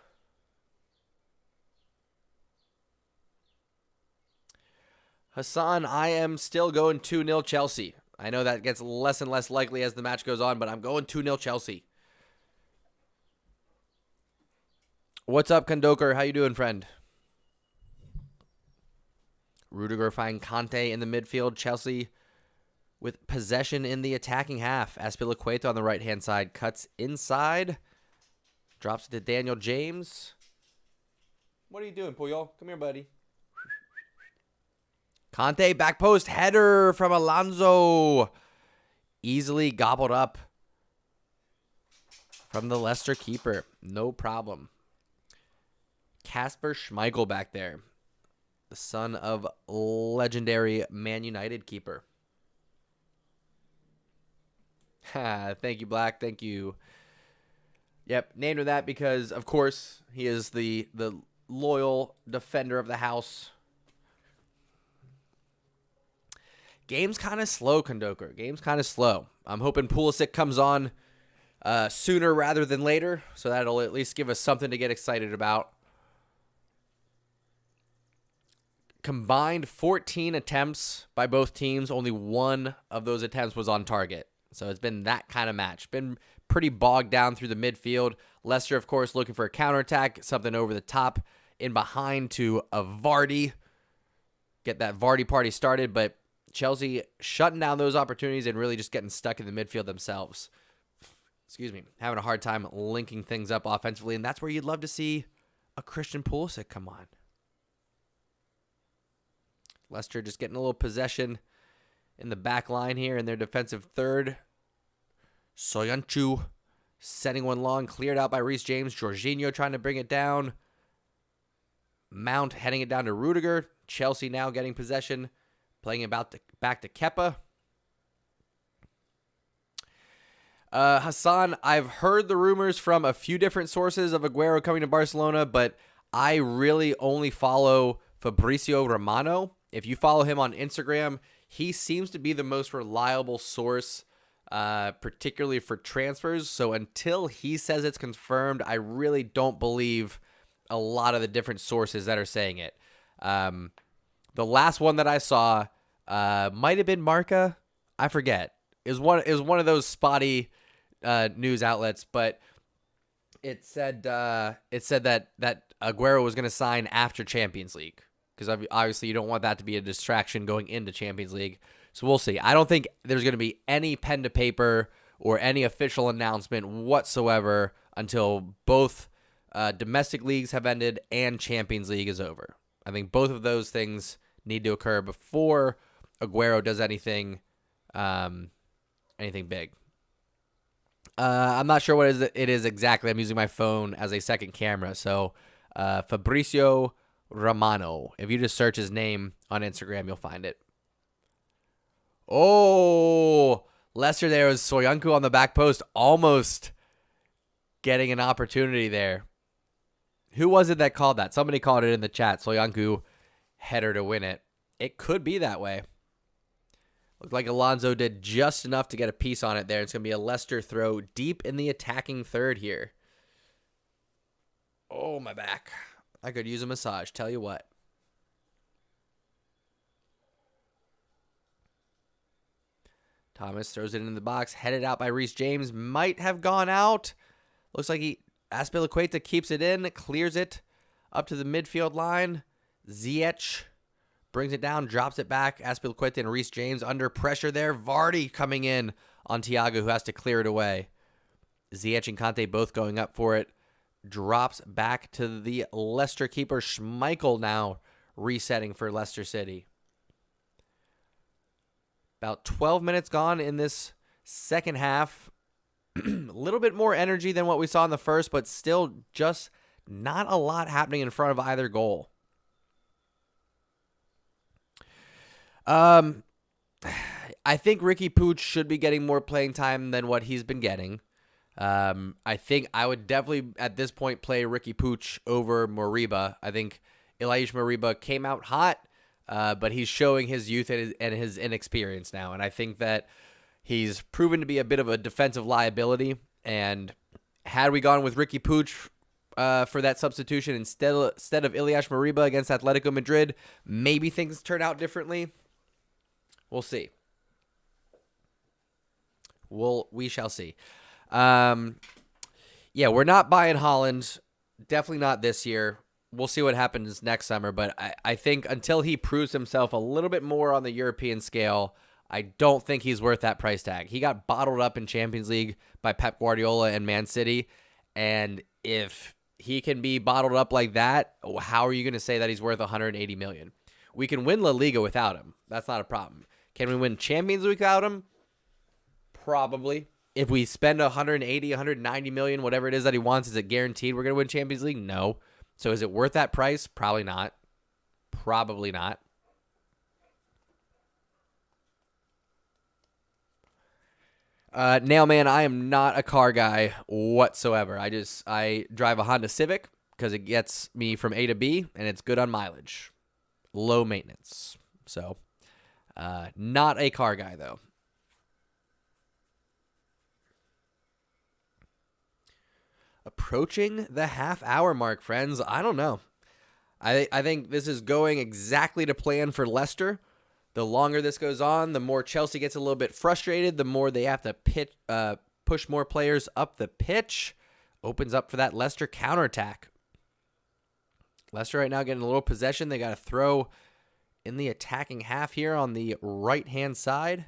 Speaker 1: Hassan, I am still going 2-0 Chelsea. I know that gets less and less likely as the match goes on, but I'm going 2-0 Chelsea. What's up, Kondoker? How you doing, friend? Rudiger find Conte in the midfield. Chelsea with possession in the attacking half. Azpilicueta on the right-hand side cuts inside. Drops it to Daniel James. What are you doing, Puyol? Come here, buddy. Conte, back post, header from Alonso. Easily gobbled up from the Leicester keeper. No problem. Kasper Schmeichel back there. The son of legendary Man United keeper. Thank you, Black. Thank you. Yep, named him that because, of course, he is the loyal defender of the house. Game's kind of slow, Kondoker. Game's kind of slow. I'm hoping Pulisic comes on sooner rather than later, so that'll at least give us something to get excited about. Combined 14 attempts by both teams. Only one of those attempts was on target. So it's been that kind of match. Been pretty bogged down through the midfield. Leicester, of course, looking for a counterattack. Something over the top in behind to a Vardy. Get that Vardy party started. But Chelsea shutting down those opportunities and really just getting stuck in the midfield themselves. Excuse me. Having a hard time linking things up offensively. And that's where you'd love to see a Christian Pulisic come on. Leicester just getting a little possession in the back line here in their defensive third. Soyanchu setting one long, cleared out by Reece James. Jorginho trying to bring it down. Mount heading it down to Rudiger. Chelsea now getting possession, playing it back to Kepa. Hassan, I've heard the rumors from a few different sources of Aguero coming to Barcelona, but I really only follow Fabrizio Romano. If you follow him on Instagram, he seems to be the most reliable source, particularly for transfers. So until he says it's confirmed, I really don't believe a lot of the different sources that are saying it. The last one that I saw might have been Marca. I forget. It was one of those spotty news outlets, but it said that Aguero was going to sign after Champions League. Because obviously you don't want that to be a distraction going into Champions League. So we'll see. I don't think there's going to be any pen to paper or any official announcement whatsoever until both domestic leagues have ended and Champions League is over. I think both of those things need to occur before Aguero does anything big. I'm not sure what it is exactly. I'm using my phone as a second camera. So Fabrizio Romano. If you just search his name on Instagram, you'll find it. Oh, Leicester there was Soyuncu on the back post, almost getting an opportunity there. Who was it that called that? Somebody called it in the chat. Soyuncu header to win it. It could be that way. Looked like Alonso did just enough to get a piece on it there. It's going to be a Leicester throw deep in the attacking third here. Oh, my back. I could use a massage, tell you what. Thomas throws it in the box, headed out by Reece James. Might have gone out. Looks like Azpilicueta keeps it in, clears it up to the midfield line. Ziyech brings it down, drops it back. Azpilicueta and Reece James under pressure there. Vardy coming in on Thiago, who has to clear it away. Ziyech and Kante both going up for it. Drops back to the Leicester keeper. Schmeichel now resetting for Leicester City. About 12 minutes gone in this second half. A little bit more energy than what we saw in the first, but still just not a lot happening in front of either goal. I think Ricky Puig should be getting more playing time than what he's been getting. I think I would definitely at this point play Ricky Puig over Moriba. I think Elias Moriba came out hot, but he's showing his youth and his inexperience now. And I think that he's proven to be a bit of a defensive liability. And had we gone with Ricky Puig for that substitution instead of Elias Moriba against Atletico Madrid, maybe things turn out differently. We'll see. We shall see. Yeah, we're not buying Haaland. Definitely not this year. We'll see what happens next summer. But I think until he proves himself a little bit more on the European scale, I don't think he's worth that price tag. He got bottled up in Champions League by Pep Guardiola and Man City. And if he can be bottled up like that, how are you going to say that he's worth $180 million? We can win La Liga without him. That's not a problem. Can we win Champions League without him? Probably. If we spend 180, 190 million, whatever it is that he wants, is it guaranteed we're going to win Champions League? No. So is it worth that price? Probably not. Probably not. Nailman, I am not a car guy whatsoever. I drive a Honda Civic because it gets me from A to B, and it's good on mileage. Low maintenance. So, not a car guy, though. Approaching the half-hour mark, friends. I don't know. I think this is going exactly to plan for Leicester. The longer this goes on, the more Chelsea gets a little bit frustrated, the more they have to push more players up the pitch. Opens up for that Leicester counterattack. Leicester right now getting a little possession. They got to throw in the attacking half here on the right-hand side.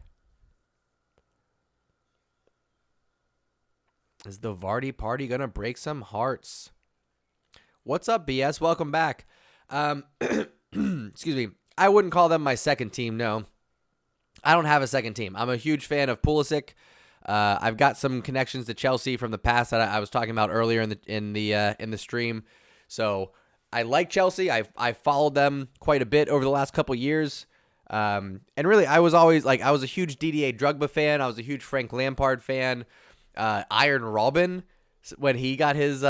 Speaker 1: Is the Vardy party going to break some hearts? What's up, BS? Welcome back. Excuse me. I wouldn't call them my second team, no. I don't have a second team. I'm a huge fan of Pulisic. I've got some connections to Chelsea from the past that I was talking about earlier in the stream. So I like Chelsea. I followed them quite a bit over the last couple years. And really, I was always I was a huge Didier Drogba fan. I was a huge Frank Lampard fan. Iron Robin, when he got his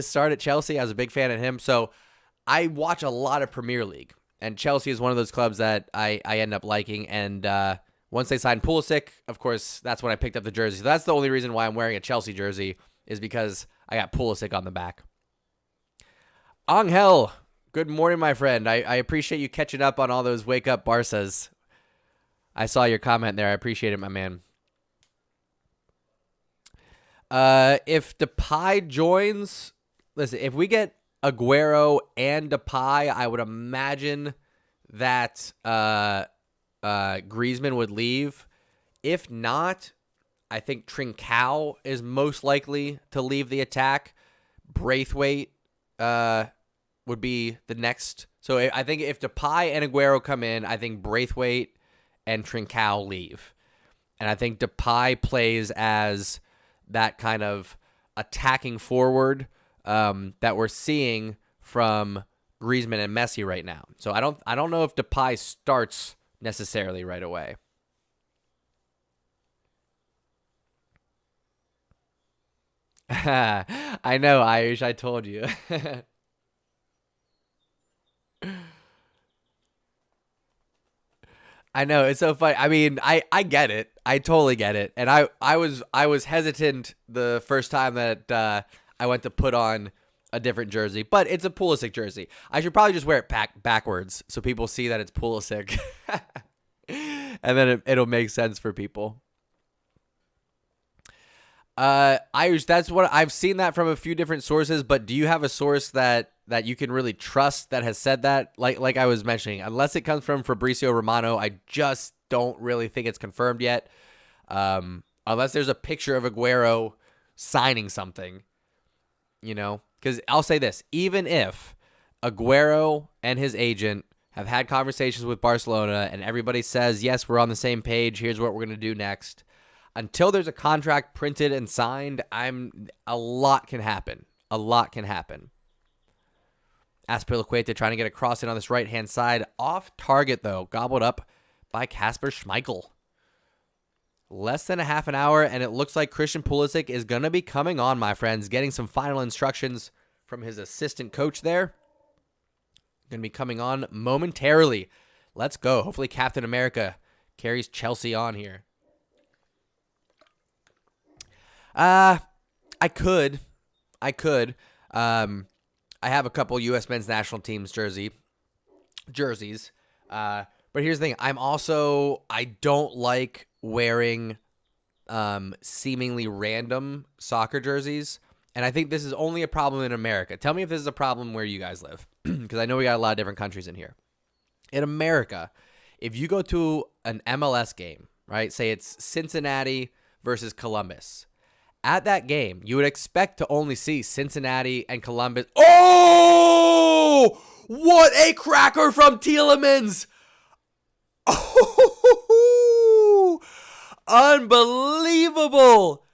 Speaker 1: start at Chelsea, I was a big fan of him. So I watch a lot of Premier League, and Chelsea is one of those clubs that I end up liking. And once they signed Pulisic, of course, that's when I picked up the jersey. So that's the only reason why I'm wearing a Chelsea jersey, is because I got Pulisic on the back. Angel, good morning, my friend. I appreciate you catching up on all those wake up Barças. I saw your comment there. I appreciate it, my man. If Depay joins, listen, if we get Aguero and Depay, I would imagine that Griezmann would leave. If not, I think Trincao is most likely to leave the attack. Braithwaite would be the next. So I think if Depay and Aguero come in, I think Braithwaite and Trincao leave. And I think Depay plays as that kind of attacking forward that we're seeing from Griezmann and Messi right now. So I don't know if Depay starts necessarily right away. I know, Irish. I told you. I know, it's so funny. I mean, I get it. I totally get it. And I was hesitant the first time that I went to put on a different jersey, but it's a Pulisic jersey. I should probably just wear it backwards so people see that it's Pulisic. And then it'll make sense for people. Irish, that's what I've seen that from a few different sources, but do you have a source that you can really trust that has said that? Like I was mentioning, unless it comes from Fabrizio Romano, I just don't really think it's confirmed yet. Unless there's a picture of Aguero signing something, because I'll say this, even if Aguero and his agent have had conversations with Barcelona and everybody says, yes, we're on the same page, here's what we're going to do next. Until there's a contract printed and signed, a lot can happen. A lot can happen. Aspilicueta trying to get a cross in on this right-hand side. Off target, though. Gobbled up by Kasper Schmeichel. Less than a half an hour, and it looks like Christian Pulisic is going to be coming on, my friends. Getting some final instructions from his assistant coach there. Going to be coming on momentarily. Let's go. Hopefully Captain America carries Chelsea on here. I could. I have a couple U.S. men's national teams jerseys. But here's the thing. I don't like wearing seemingly random soccer jerseys. And I think this is only a problem in America. Tell me if this is a problem where you guys live. Because I know we got a lot of different countries in here. In America, if you go to an MLS game, right? Say it's Cincinnati versus Columbus. At that game, you would expect to only see Cincinnati and Columbus. Oh! What a cracker from Tielemans! Oh! Unbelievable!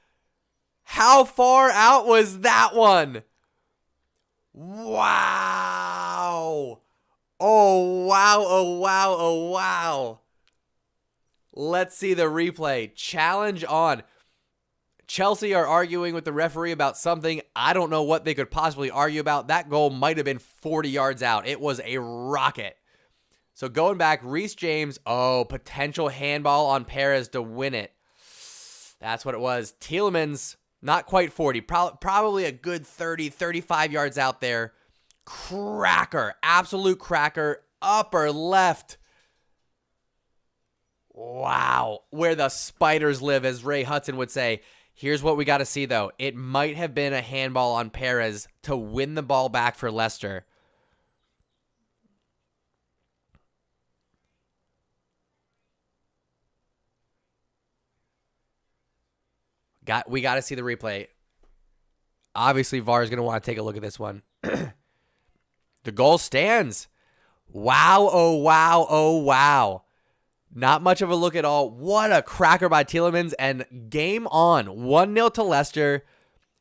Speaker 1: How far out was that one? Wow! Oh, wow, oh, wow, oh, wow. Let's see the replay. Challenge on. Chelsea are arguing with the referee about something. I don't know what they could possibly argue about. That goal might have been 40 yards out. It was a rocket. So going back, Reece James, potential handball on Perez to win it. That's what it was. Tielemans, not quite 40, probably a good 30, 35 yards out there. Cracker, absolute cracker, upper left. Wow, where the spiders live, as Ray Hudson would say. Here's what we got to see, though. It might have been a handball on Perez to win the ball back for Leicester. We got to see the replay. Obviously, VAR is going to want to take a look at this one. The goal stands. Wow, oh, wow, oh, wow. Not much of a look at all. What a cracker by Tielemans, and game on. 1-0 to Leicester.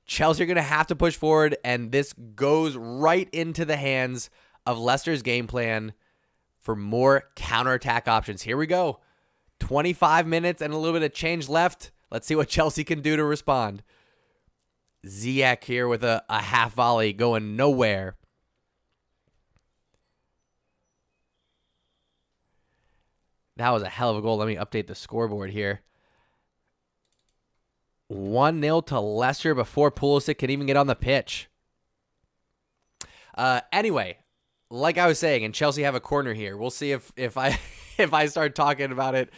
Speaker 1: Chelsea are going to have to push forward, and this goes right into the hands of Leicester's game plan for more counterattack options. Here we go. 25 minutes and a little bit of change left. Let's see what Chelsea can do to respond. Ziyech here with a half volley going nowhere. That was a hell of a goal. Let me update the scoreboard here. 1-0 to Leicester before Pulisic can even get on the pitch. Anyway, like I was saying, and Chelsea have a corner here. We'll see if I if I start talking about it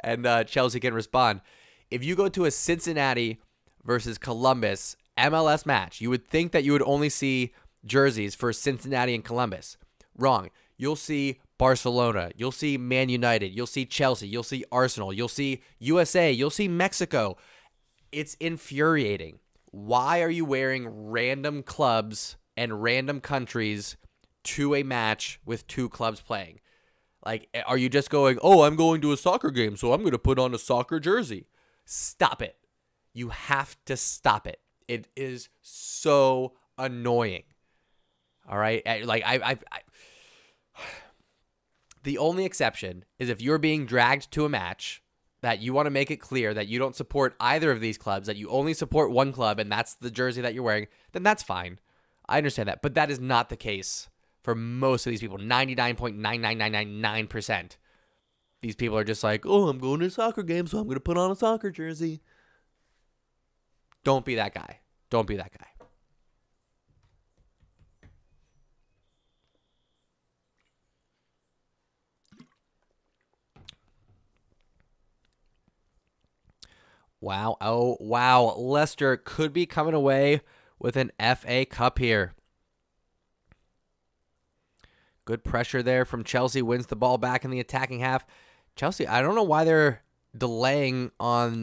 Speaker 1: and Chelsea can respond. If you go to a Cincinnati versus Columbus MLS match, you would think that you would only see jerseys for Cincinnati and Columbus. Wrong. You'll see Barcelona, you'll see Man United, you'll see Chelsea, you'll see Arsenal, you'll see USA, you'll see Mexico. It's infuriating. Why are you wearing random clubs and random countries to a match with 2 clubs playing? Like, are you just going, oh, I'm going to a soccer game, so I'm going to put on a soccer jersey? Stop it. You have to stop it. It is so annoying. All right? Like, the only exception is if you're being dragged to a match that you want to make it clear that you don't support either of these clubs, that you only support one club, and that's the jersey that you're wearing, then that's fine. I understand that. But that is not the case for most of these people. 99.99999%. These people are just like, oh, I'm going to a soccer game, so I'm going to put on a soccer jersey. Don't be that guy. Don't be that guy. Wow. Oh, wow. Leicester could be coming away with an FA Cup here. Good pressure there from Chelsea. Wins the ball back in the attacking half. Chelsea, I don't know why they're delaying on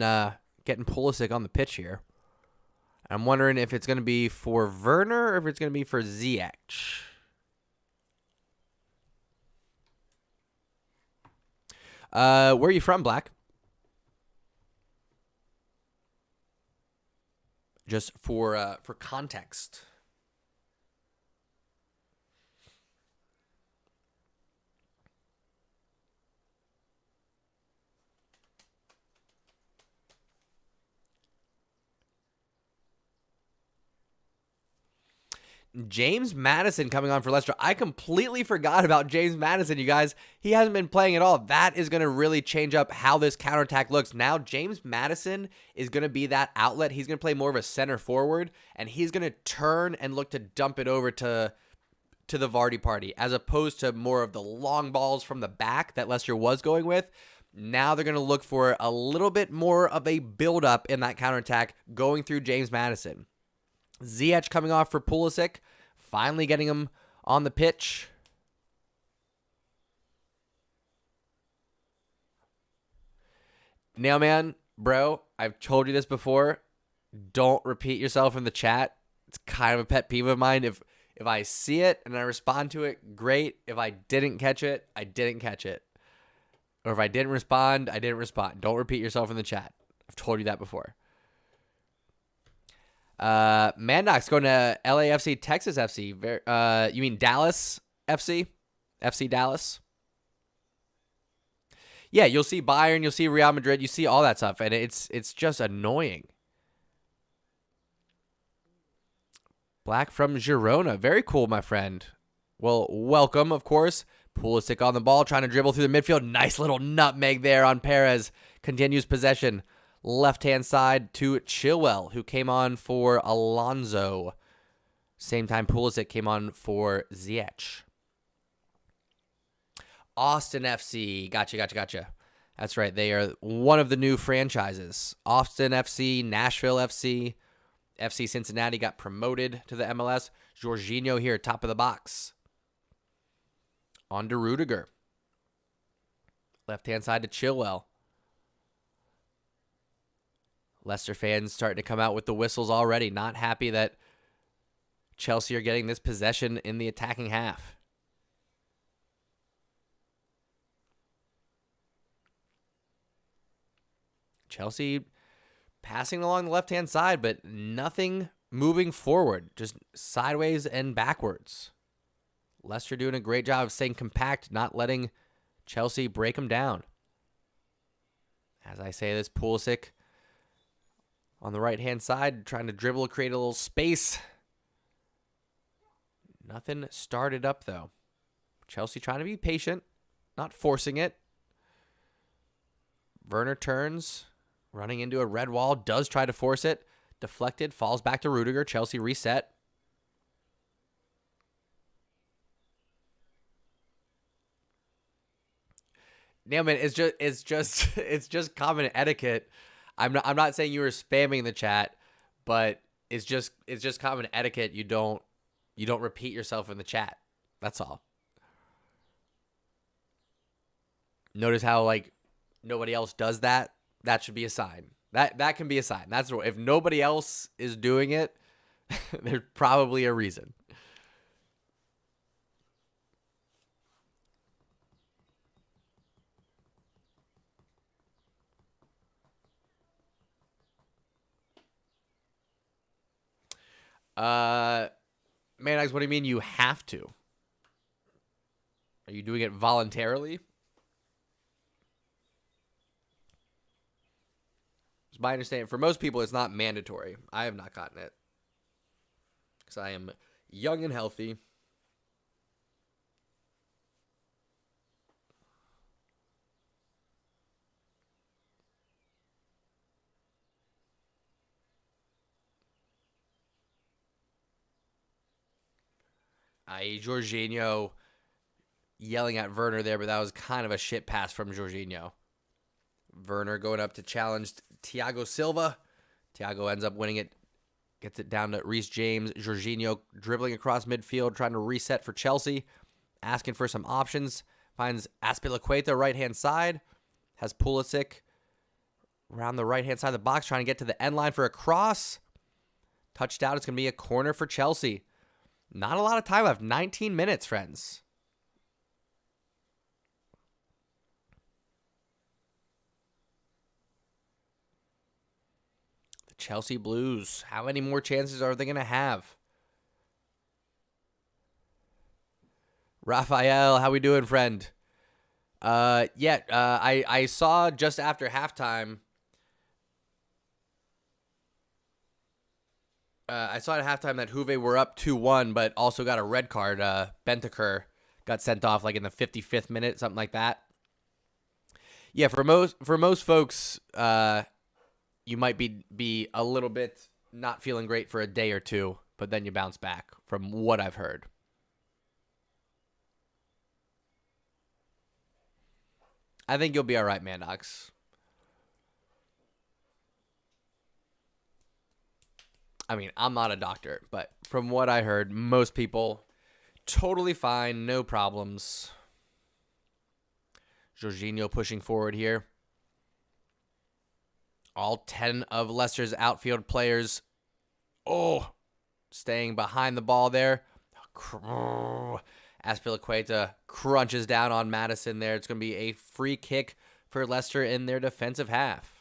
Speaker 1: getting Pulisic on the pitch here. I'm wondering if it's going to be for Werner or if it's going to be for Ziyech. Where are you from, Black? Just for context. James Maddison coming on for Leicester. I completely forgot about James Maddison, you guys. He hasn't been playing at all. That is going to really change up how this counterattack looks. Now, James Maddison is going to be that outlet. He's going to play more of a center forward, and he's going to turn and look to dump it over to the Vardy party, as opposed to more of the long balls from the back that Leicester was going with. Now they're going to look for a little bit more of a build-up in that counterattack going through James Maddison. Ziyech coming off for Pulisic, finally getting him on the pitch. Now, man, bro, I've told you this before. Don't repeat yourself in the chat. It's kind of a pet peeve of mine. If I see it and I respond to it, great. If I didn't catch it, I didn't catch it. Or if I didn't respond, I didn't respond. Don't repeat yourself in the chat. I've told you that before. Mandox going to LAFC, Texas FC. You mean Dallas FC? FC Dallas? Yeah, you'll see Bayern, you'll see Real Madrid, you see all that stuff, and it's just annoying. Black from Girona. Very cool, my friend. Well, welcome, of course. Pulisic on the ball, trying to dribble through the midfield. Nice little nutmeg there on Perez. Continues possession. Left-hand side to Chilwell, who came on for Alonso. Same time Pulisic came on for Ziyech. Austin FC. Gotcha. That's right. They are one of the new franchises. Austin FC, Nashville FC. FC Cincinnati got promoted to the MLS. Jorginho here, top of the box. On to Rudiger. Left-hand side to Chilwell. Leicester fans starting to come out with the whistles already. Not happy that Chelsea are getting this possession in the attacking half. Chelsea passing along the left-hand side, but nothing moving forward. Just sideways and backwards. Leicester doing a great job of staying compact, not letting Chelsea break them down. As I say this, Pulisic on the right-hand side, trying to dribble, create a little space. Nothing started up, though. Chelsea trying to be patient, not forcing it. Werner turns, running into a red wall, does try to force it. Deflected, falls back to Rudiger. Chelsea reset. Yeah, man, it's just common etiquette. I'm not saying you were spamming the chat, but it's just common etiquette. You don't repeat yourself in the chat. That's all. Notice how like nobody else does that? That should be a sign. That can be a sign. That's if nobody else is doing it, there's probably a reason. Manax, what do you mean you have to? Are you doing it voluntarily? It's my understanding. For most people, it's not mandatory. I have not gotten it because I am young and healthy. Jorginho yelling at Werner there, but that was kind of a shit pass from Jorginho. Werner going up to challenge Thiago Silva. Thiago ends up winning it, gets it down to Reece James. Jorginho dribbling across midfield, trying to reset for Chelsea, asking for some options. Finds Azpilicueta right-hand side. Has Pulisic around the right-hand side of the box, trying to get to the end line for a cross. Touched out. It's going to be a corner for Chelsea. Not a lot of time left. 19 minutes, friends. The Chelsea Blues. How many more chances are they going to have? Raphael, how we doing, friend? I saw just after halftime. I saw at halftime that Juve were up 2-1, but also got a red card. Bentancur got sent off like in the 55th minute, something like that. Yeah, for most folks, you might be a little bit not feeling great for a day or two, but then you bounce back, from what I've heard. I think you'll be all right, Mandox. I mean, I'm not a doctor, but from what I heard, most people totally fine, no problems. Jorginho pushing forward here. All 10 of Leicester's outfield players, staying behind the ball there. Azpilicueta crunches down on Madison there. It's going to be a free kick for Leicester in their defensive half.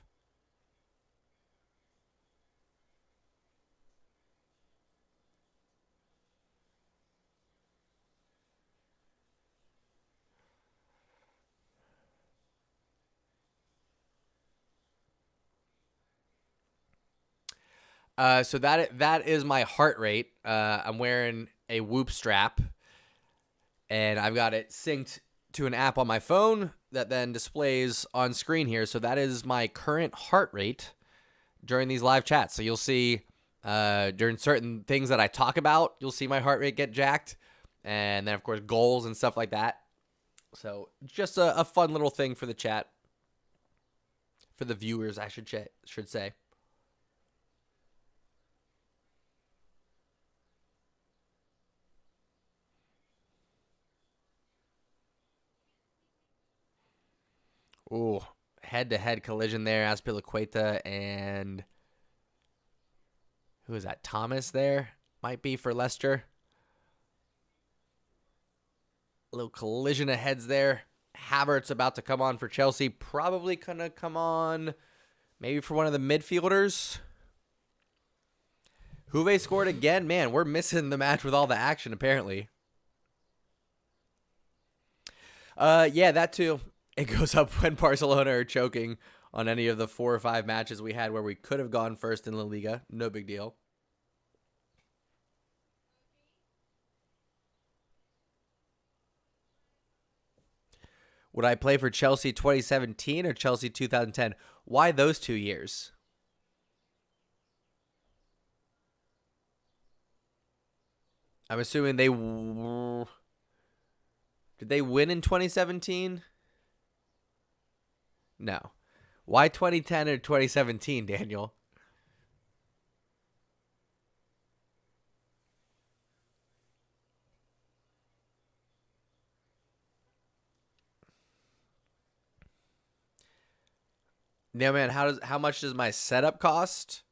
Speaker 1: So that is my heart rate. I'm wearing a Whoop strap, and I've got it synced to an app on my phone that then displays on screen here. So that is my current heart rate during these live chats. So you'll see during certain things that I talk about, you'll see my heart rate get jacked, and then of course goals and stuff like that. So just a fun little thing for the chat, for the viewers, I should say. Ooh, head-to-head collision there. Azpilicueta and who is that? Thomas there might be for Leicester. A little collision of heads there. Havertz about to come on for Chelsea. Probably going to come on maybe for one of the midfielders. Juve scored again. Man, we're missing the match with all the action, apparently. Yeah, that too. It goes up when Barcelona are choking on any of the 4 or 5 matches we had where we could have gone first in La Liga. No big deal. Would I play for Chelsea 2017 or Chelsea 2010? Why those 2 years? I'm assuming did they win in 2017? No. Why 2010 or 2017, Daniel? Yeah, man. How much does my setup cost?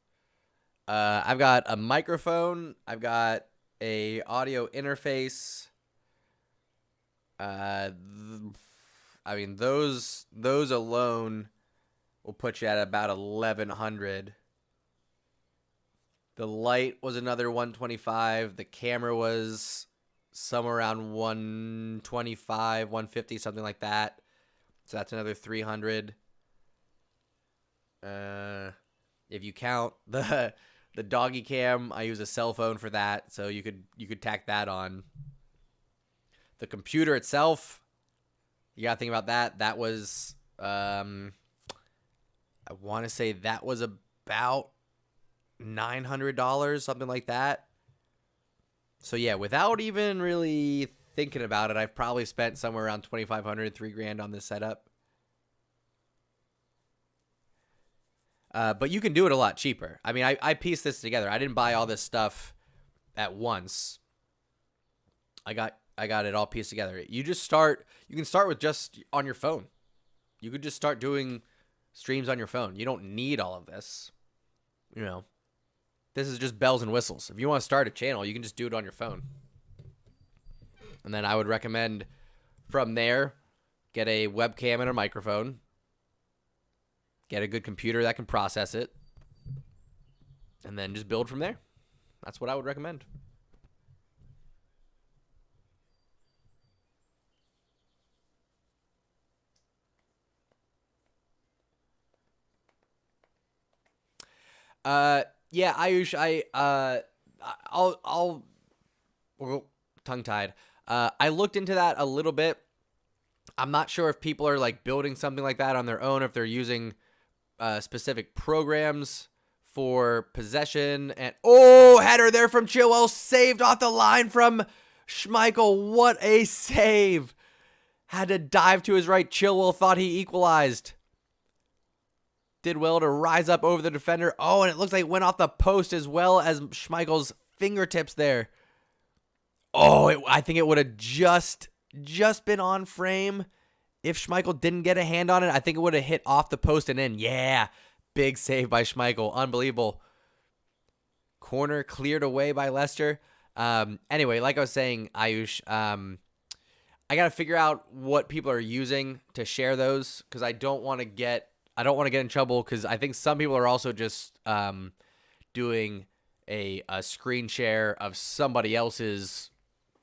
Speaker 1: I've got a microphone. I've got a audio interface. I mean those alone will put you at about 1,100. The light was another 125. The camera was somewhere around 125, 150, something like that. So that's another 300. If you count the doggy cam, I use a cell phone for that, so you could tack that on. The computer itself, you gotta think about that. That was I want to say that was about $900, something like that. So yeah, without even really thinking about it, I've probably spent somewhere around $2,500, $3,000 on this setup. But you can do it a lot cheaper. I mean, I pieced this together. I didn't buy all this stuff at once. I got it all pieced together. You can start with just on your phone. You could just start doing streams on your phone. You don't need all of this. You know, this is just bells and whistles. If you want to start a channel, you can just do it on your phone. And then I would recommend from there, get a webcam and a microphone. Get a good computer that can process it. And then just build from there. That's what I would recommend. Yeah, I'll tongue-tied. I looked into that a little bit. I'm not sure if people are like building something like that on their own, if they're using specific programs for possession. And header there from Chilwell, saved off the line from Schmeichel. What a save! Had to dive to his right. Chilwell thought he equalized. Did well to rise up over the defender. Oh, and it looks like it went off the post as well as Schmeichel's fingertips there. I think it would have just been on frame. If Schmeichel didn't get a hand on it, I think it would have hit off the post and in. Yeah, big save by Schmeichel. Unbelievable. Corner cleared away by Leicester. Anyway, like I was saying, Ayush, I got to figure out what people are using to share those because I don't want to get in trouble because I think some people are also just doing a screen share of somebody else's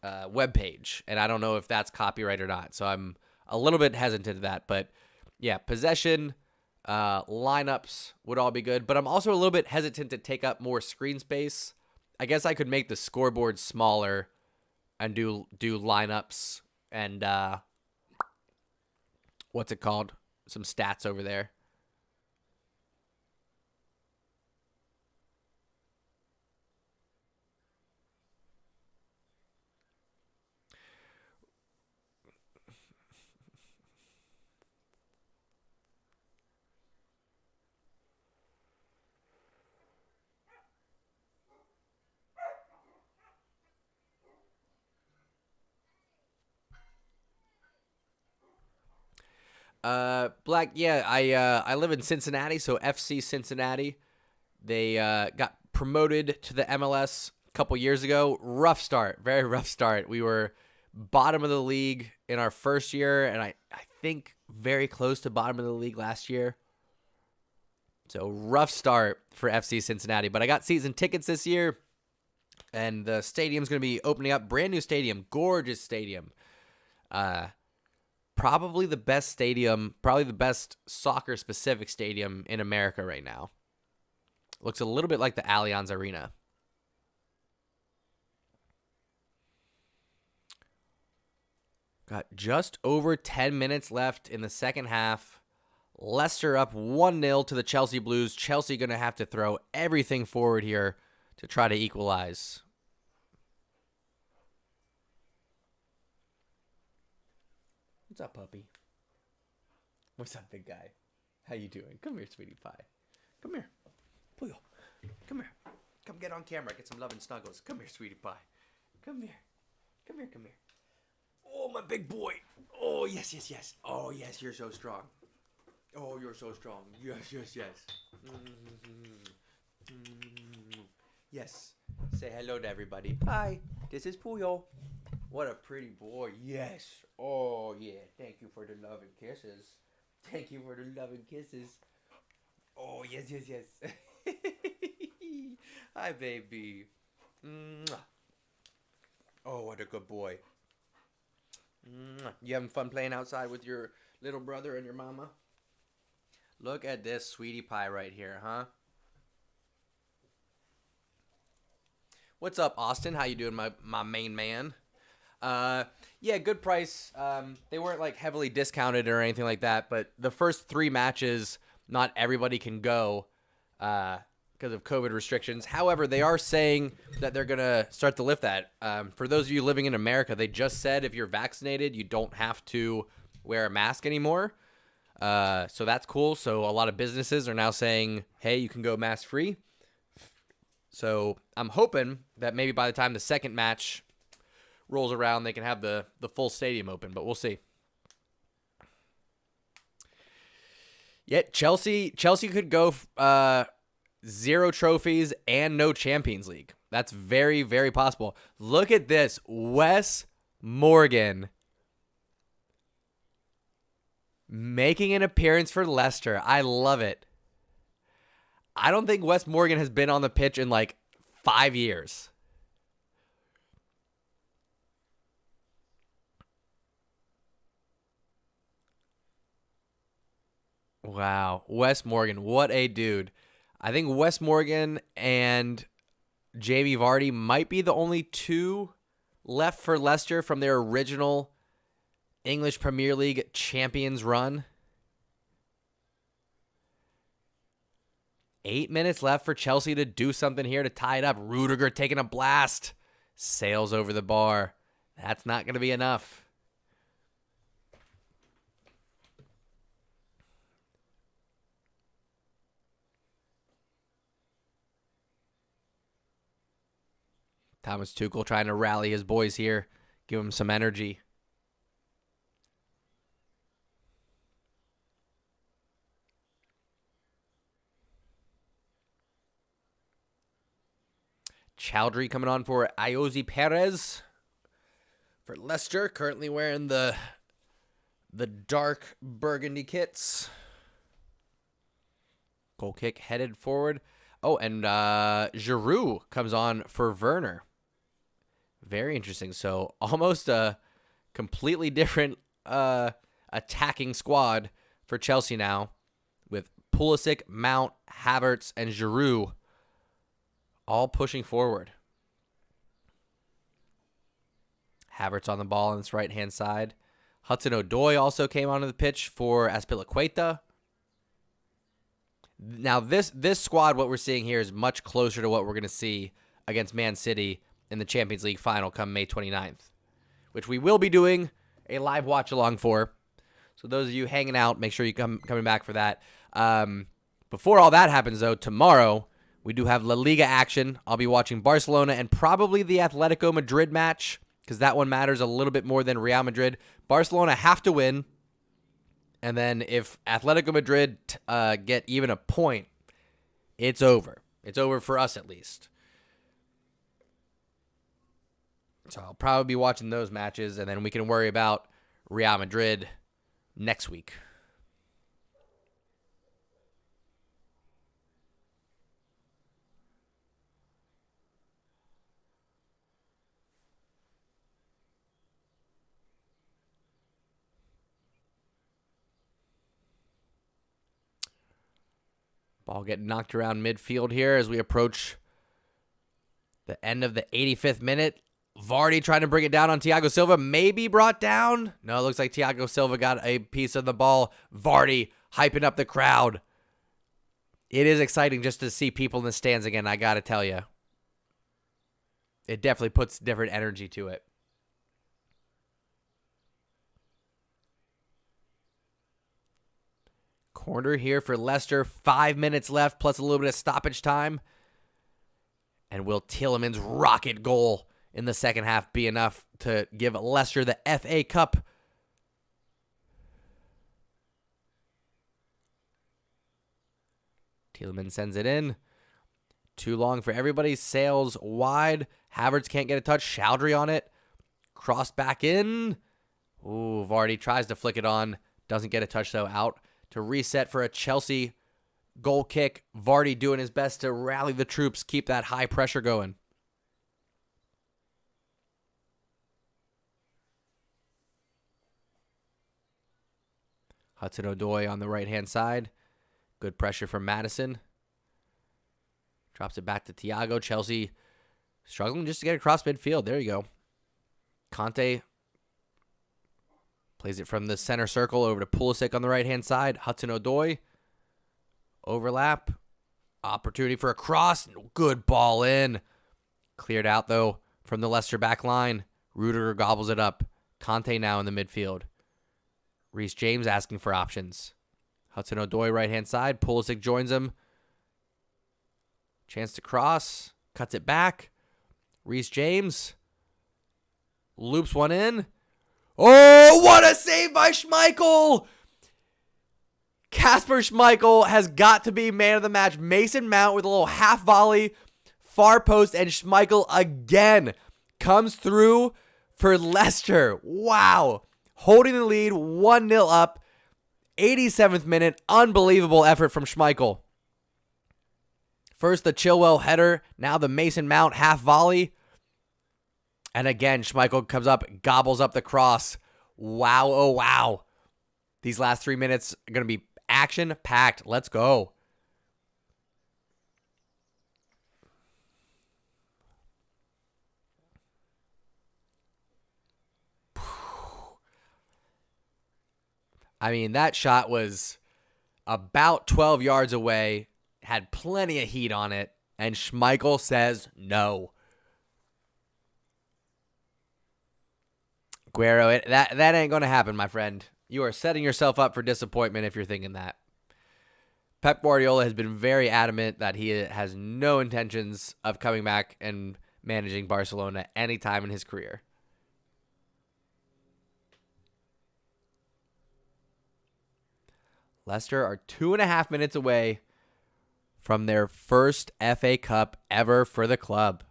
Speaker 1: webpage, and I don't know if that's copyright or not. So I'm a little bit hesitant to that, but yeah, possession, lineups would all be good, but I'm also a little bit hesitant to take up more screen space. I guess I could make the scoreboard smaller and do lineups and what's it called? Some stats over there. Black, yeah, I live in Cincinnati, so FC Cincinnati. They got promoted to the MLS a couple years ago. Rough start, very rough start. We were bottom of the league in our first year, and I think very close to bottom of the league last year. So rough start for FC Cincinnati. But I got season tickets this year, and the stadium's going to be opening up. Brand new stadium, gorgeous stadium. Probably the best stadium, probably the best soccer-specific stadium in America right now. Looks a little bit like the Allianz Arena. Got just over 10 minutes left in the second half. Leicester up 1-0 to the Chelsea Blues. Chelsea going to have to throw everything forward here to try to equalize. What's up, puppy? What's up, big guy? How you doing? Come here, sweetie pie. Come here. Puyo. Come here. Come get on camera. Get some love and snuggles. Come here, sweetie pie. Come here. Come here, come here. Oh, my big boy. Oh, yes, yes, yes. Oh, yes, you're so strong. Oh, you're so strong. Yes, yes, yes. Yes. Say hello to everybody. Hi, this is Puyo. What a pretty boy. Yes. Oh, yeah. Thank you for the love and kisses. Thank you for the love and kisses. Oh, yes, yes, yes. Hi, baby. Mwah. Oh, what a good boy. Mwah. You having fun playing outside with your little brother and your mama? Look at this sweetie pie right here, huh? What's up, Austin? How you doing, my main man? Yeah, good price. They weren't like heavily discounted or anything like that, but the first 3 matches, not everybody can go because of COVID restrictions. However, they are saying that they're gonna start to lift that. For those of you living in America, they just said if you're vaccinated, you don't have to wear a mask anymore. So that's cool. So a lot of businesses are now saying, hey, you can go mask free. So I'm hoping that maybe by the time the second match rolls around, they can have the full stadium open, but we'll see. Yeah, Chelsea could go 0 trophies and no Champions League. That's very, very possible. Look at this. Wes Morgan making an appearance for Leicester. I love it. I don't think Wes Morgan has been on the pitch in like 5 years. Wow. Wes Morgan, what a dude. I think Wes Morgan and Jamie Vardy might be the only 2 left for Leicester from their original English Premier League champions run. 8 minutes left for Chelsea to do something here to tie it up. Rudiger taking a blast. Sails over the bar. That's not going to be enough. Thomas Tuchel trying to rally his boys here. Give them some energy. Chowdhury coming on for Ayoze Perez for Leicester, currently wearing the dark burgundy kits. Goal kick headed forward. Oh, and Giroud comes on for Werner. Very interesting. So almost a completely different attacking squad for Chelsea now, with Pulisic, Mount, Havertz, and Giroud all pushing forward. Havertz on the ball on its right-hand side. Hudson-Odoi also came onto the pitch for Azpilicueta. Now, this squad, what we're seeing here, is much closer to what we're going to see against Man City in the Champions League final come May 29th, which we will be doing a live watch-along for. So those of you hanging out, make sure you coming back for that. Before all that happens, though, tomorrow we do have La Liga action. I'll be watching Barcelona and probably the Atletico Madrid match, because that one matters a little bit more than Real Madrid. Barcelona have to win, and then if Atletico Madrid get even a point, it's over. It's over for us at least. So I'll probably be watching those matches, and then we can worry about Real Madrid next week. Ball getting knocked around midfield here as we approach the end of the 85th minute. Vardy trying to bring it down on Thiago Silva. Maybe brought down. No, it looks like Thiago Silva got a piece of the ball. Vardy hyping up the crowd. It is exciting just to see people in the stands again, I got to tell you. It definitely puts different energy to it. Corner here for Leicester. 5 minutes left, plus a little bit of stoppage time. And will Tielemans' rocket goal in the second half be enough to give Leicester the FA Cup? Tielemans sends it in. Too long for everybody. Sails wide. Havertz can't get a touch. Chowdhury on it. Cross back in. Ooh, Vardy tries to flick it on. Doesn't get a touch, though. Out to reset for a Chelsea goal kick. Vardy doing his best to rally the troops. Keep that high pressure going. Hudson-Odoi on the right-hand side. Good pressure from Madison. Drops it back to Thiago. Chelsea struggling just to get across midfield. There you go. Conte plays it from the center circle over to Pulisic on the right-hand side. Hudson-Odoi. Overlap. Opportunity for a cross. Good ball in. Cleared out, though, from the Leicester back line. Rudiger gobbles it up. Conte now in the midfield. Reece James asking for options. Hudson-Odoi right-hand side. Pulisic joins him. Chance to cross. Cuts it back. Reece James. Loops one in. Oh, what a save by Schmeichel! Kasper Schmeichel has got to be man of the match. Mason Mount with a little half volley. Far post, and Schmeichel again comes through for Leicester. Wow. Holding the lead, 1-0 up. 87th minute. Unbelievable effort from Schmeichel. First the Chilwell header. Now the Mason Mount half volley. And again, Schmeichel comes up, gobbles up the cross. Wow, oh wow. These last 3 minutes are going to be action-packed. Let's go. I mean, that shot was about 12 yards away, had plenty of heat on it, and Schmeichel says no. Guerrero, that ain't going to happen, my friend. You are setting yourself up for disappointment if you're thinking that. Pep Guardiola has been very adamant that he has no intentions of coming back and managing Barcelona any time in his career. Leicester are 2.5 minutes away from their first FA Cup ever for the club.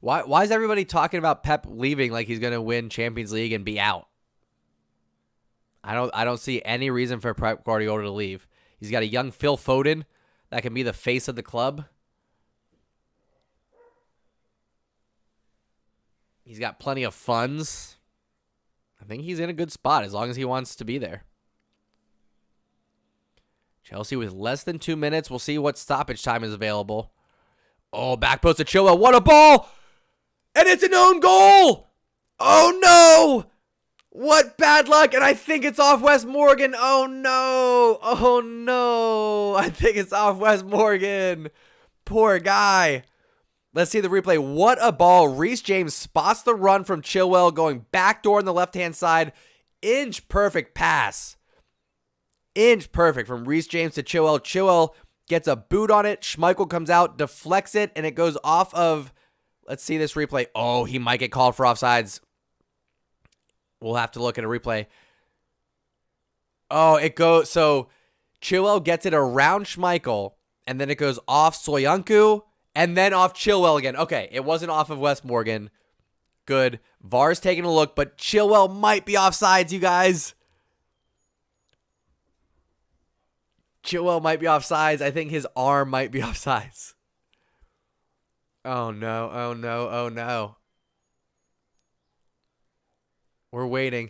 Speaker 1: Why is everybody talking about Pep leaving like he's going to win Champions League and be out? I don't see any reason for Pep Guardiola to leave. He's got a young Phil Foden that can be the face of the club. He's got plenty of funds. I think he's in a good spot as long as he wants to be there. Chelsea with less than 2 minutes. We'll see what stoppage time is available. Oh, back post to Chilwell. What a ball! And it's an own goal! Oh, no! What bad luck. And I think it's off Wes Morgan. Oh, no. Oh, no. I think it's off Wes Morgan. Poor guy. Let's see the replay. What a ball. Reece James spots the run from Chilwell going backdoor on the left-hand side. Inch perfect pass. Inch perfect from Reece James to Chilwell. Chilwell gets a boot on it. Schmeichel comes out, deflects it, and it goes off of... Let's see this replay. Oh, he might get called for offsides. We'll have to look at a replay. Oh, it goes... So, Chilwell gets it around Schmeichel, and then it goes off Soyuncu, and then off Chilwell again. Okay, it wasn't off of Wes Morgan. Good. VAR's taking a look, but Chilwell might be offsides, you guys. Chilwell might be offsides. I think his arm might be offsides. Oh, no. Oh, no. Oh, no. We're waiting.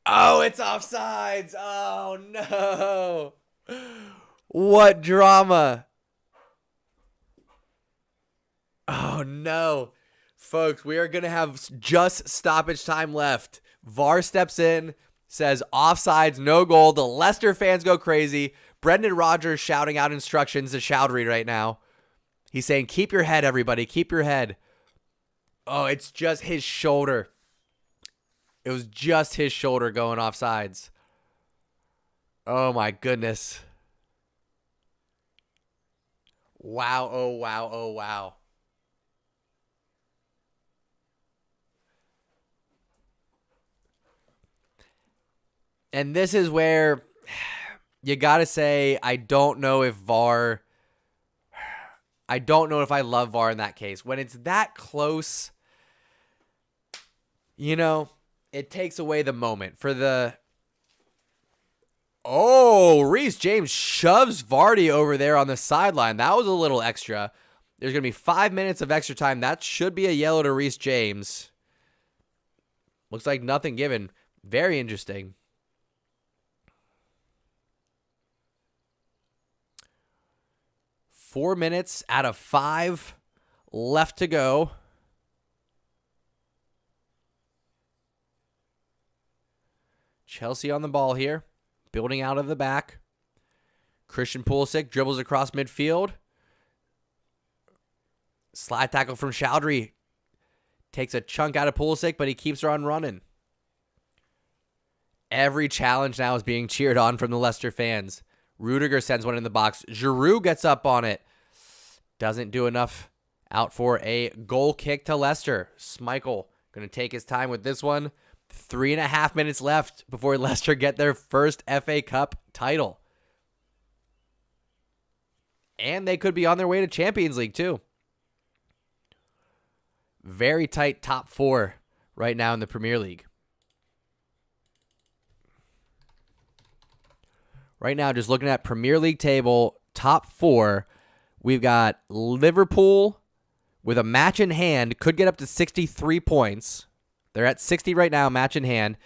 Speaker 1: Oh, it's offsides. Oh, no. What drama. Oh, no. Folks, we are going to have just stoppage time left. VAR steps in, says offsides, no goal. The Leicester fans go crazy. Brendan Rodgers shouting out instructions to Chowdhury right now. He's saying, keep your head, everybody. Keep your head. Oh, it's just his shoulder. It was just his shoulder going offsides. Oh, my goodness. Wow, oh, wow, oh, wow. And this is where you got to say, I don't know if I don't know if I love VAR in that case. When it's that close, it takes away the moment for the... Oh, Reece James shoves Vardy over there on the sideline. That was a little extra. There's going to be 5 minutes of extra time. That should be a yellow to Reece James. Looks like nothing given. Very interesting. Four minutes out of 5 left to go. Chelsea on the ball here. Building out of the back. Christian Pulisic dribbles across midfield. Slide tackle from Chowdhury. Takes a chunk out of Pulisic, but he keeps her on running. Every challenge now is being cheered on from the Leicester fans. Rudiger sends one in the box. Giroud gets up on it. Doesn't do enough. Out for a goal kick to Leicester. Schmeichel going to take his time with this one. 3.5 minutes left before Leicester get their first FA Cup title. And they could be on their way to Champions League too. Very tight top 4 right now in the Premier League. Right now, just looking at Premier League table, top 4, we've got Liverpool with a match in hand, could get up to 63 points. They're at 60 right now, match in hand.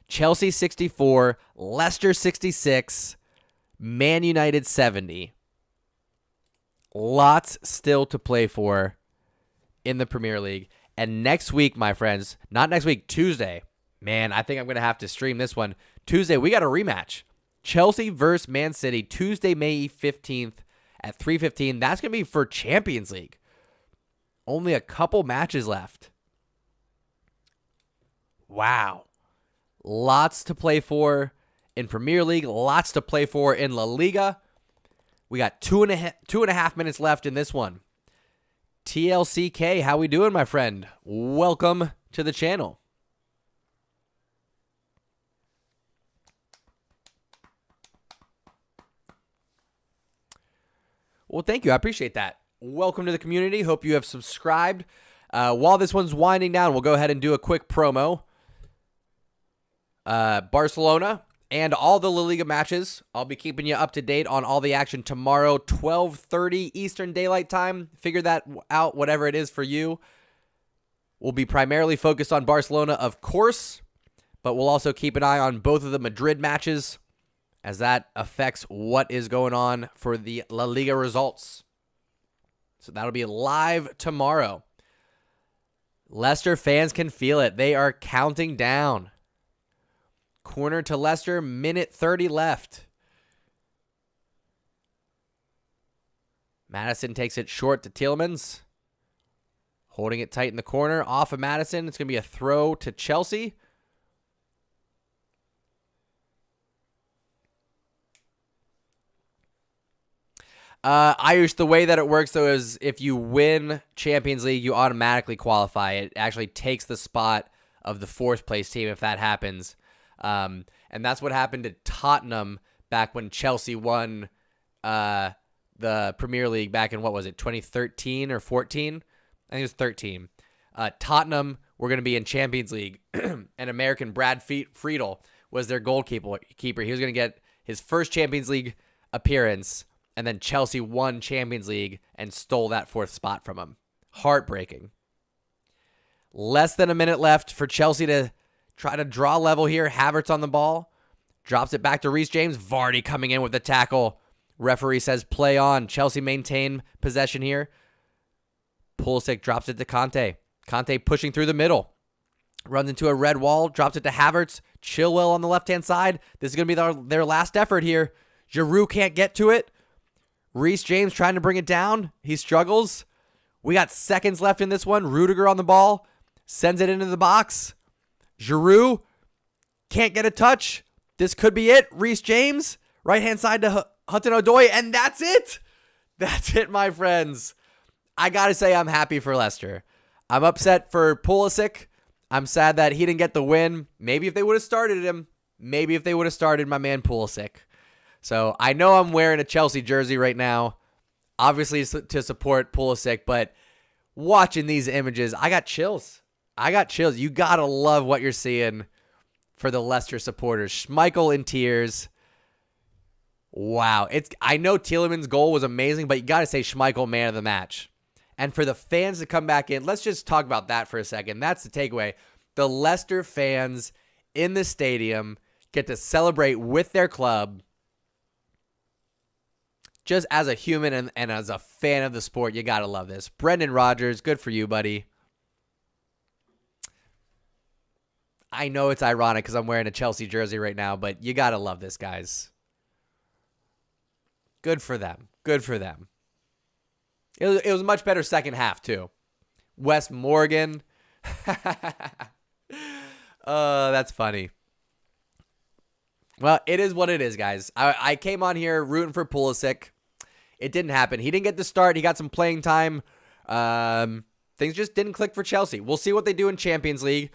Speaker 1: Chelsea 64, Leicester 66, Man United 70. Lots still to play for in the Premier League. And next week, my friends, not next week, Tuesday. Man, I think I'm going to have to stream this one. Tuesday, we got a rematch. Chelsea versus Man City, Tuesday, May 15th at 3:15. That's going to be for Champions League. Only a couple matches left. Wow. Lots to play for in Premier League. Lots to play for in La Liga. We got two and a half minutes left in this one. TLCK, how we doing, my friend? Welcome to the channel. Well, thank you. I appreciate that. Welcome to the community. Hope you have subscribed. While this one's winding down, we'll go ahead and do a quick promo. Barcelona and all the La Liga matches. I'll be keeping you up to date on all the action tomorrow, 12:30 Eastern Daylight Time. Figure that out, whatever it is for you. We'll be primarily focused on Barcelona, of course, but we'll also keep an eye on both of the Madrid matches, as that affects what is going on for the La Liga results. So that'll be live tomorrow. Leicester fans can feel it. They are counting down. Corner to Leicester, minute 30 left. Madison takes it short to Tielemans. Holding it tight in the corner. Off of Madison. It's going to be a throw to Chelsea. Irish, the way that it works, though, is if you win Champions League, you automatically qualify. It actually takes the spot of the 4th place team if that happens. And that's what happened to Tottenham back when Chelsea won the Premier League back in, 2013 or 14? I think it was 13. Tottenham were going to be in Champions League, and American Brad Friedel was their goalkeeper. He was going to get his first Champions League appearance, and then Chelsea won Champions League and stole that 4th spot from him. Heartbreaking. Less than a minute left for Chelsea to try to draw level here. Havertz on the ball. Drops it back to Reece James. Vardy coming in with the tackle. Referee says play on. Chelsea maintain possession here. Pulisic drops it to Conte. Conte pushing through the middle. Runs into a red wall. Drops it to Havertz. Chilwell on the left-hand side. This is going to be their last effort here. Giroud can't get to it. Reece James trying to bring it down. He struggles. We got seconds left in this one. Rudiger on the ball. Sends it into the box. Giroud can't get a touch. This could be it. Reece James, right-hand side to Hudson-Odoi, and that's it. That's it, my friends. I got to say I'm happy for Leicester. I'm upset for Pulisic. I'm sad that he didn't get the win. Maybe if they would have started him. Maybe if they would have started my man Pulisic. So I know I'm wearing a Chelsea jersey right now, obviously to support Pulisic, but watching these images, I got chills. You got to love what you're seeing for the Leicester supporters. Schmeichel in tears. Wow. I know Tielemans' goal was amazing, but you got to say Schmeichel man of the match. And for the fans to come back in, let's just talk about that for a second. That's the takeaway. The Leicester fans in the stadium get to celebrate with their club. Just as a human and as a fan of the sport, you got to love this. Brendan Rodgers, good for you, buddy. I know it's ironic because I'm wearing a Chelsea jersey right now, but you got to love this, guys. Good for them. Good for them. It was a much better second half, too. Wes Morgan. That's funny. Well, it is what it is, guys. I came on here rooting for Pulisic. It didn't happen. He didn't get the start. He got some playing time. Things just didn't click for Chelsea. We'll see what they do in Champions League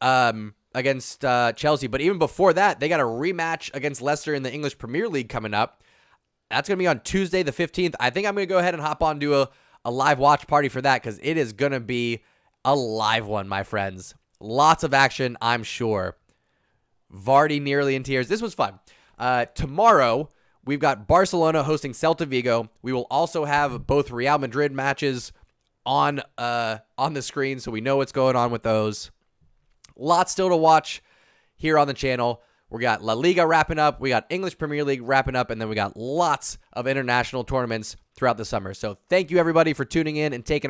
Speaker 1: against Chelsea. But even before that, they got a rematch against Leicester in the English Premier League coming up. That's going to be on Tuesday the 15th. I think I'm going to go ahead and hop on and do a live watch party for that because it is going to be a live one, my friends. Lots of action, I'm sure. Vardy nearly in tears. This was fun. Tomorrow, we've got Barcelona hosting Celta Vigo. We will also have both Real Madrid matches on the screen, so we know what's going on with those. Lots still to watch here on the channel. We got La Liga wrapping up. We got English Premier League wrapping up. And then we got lots of international tournaments throughout the summer. So thank you, everybody, for tuning in and taking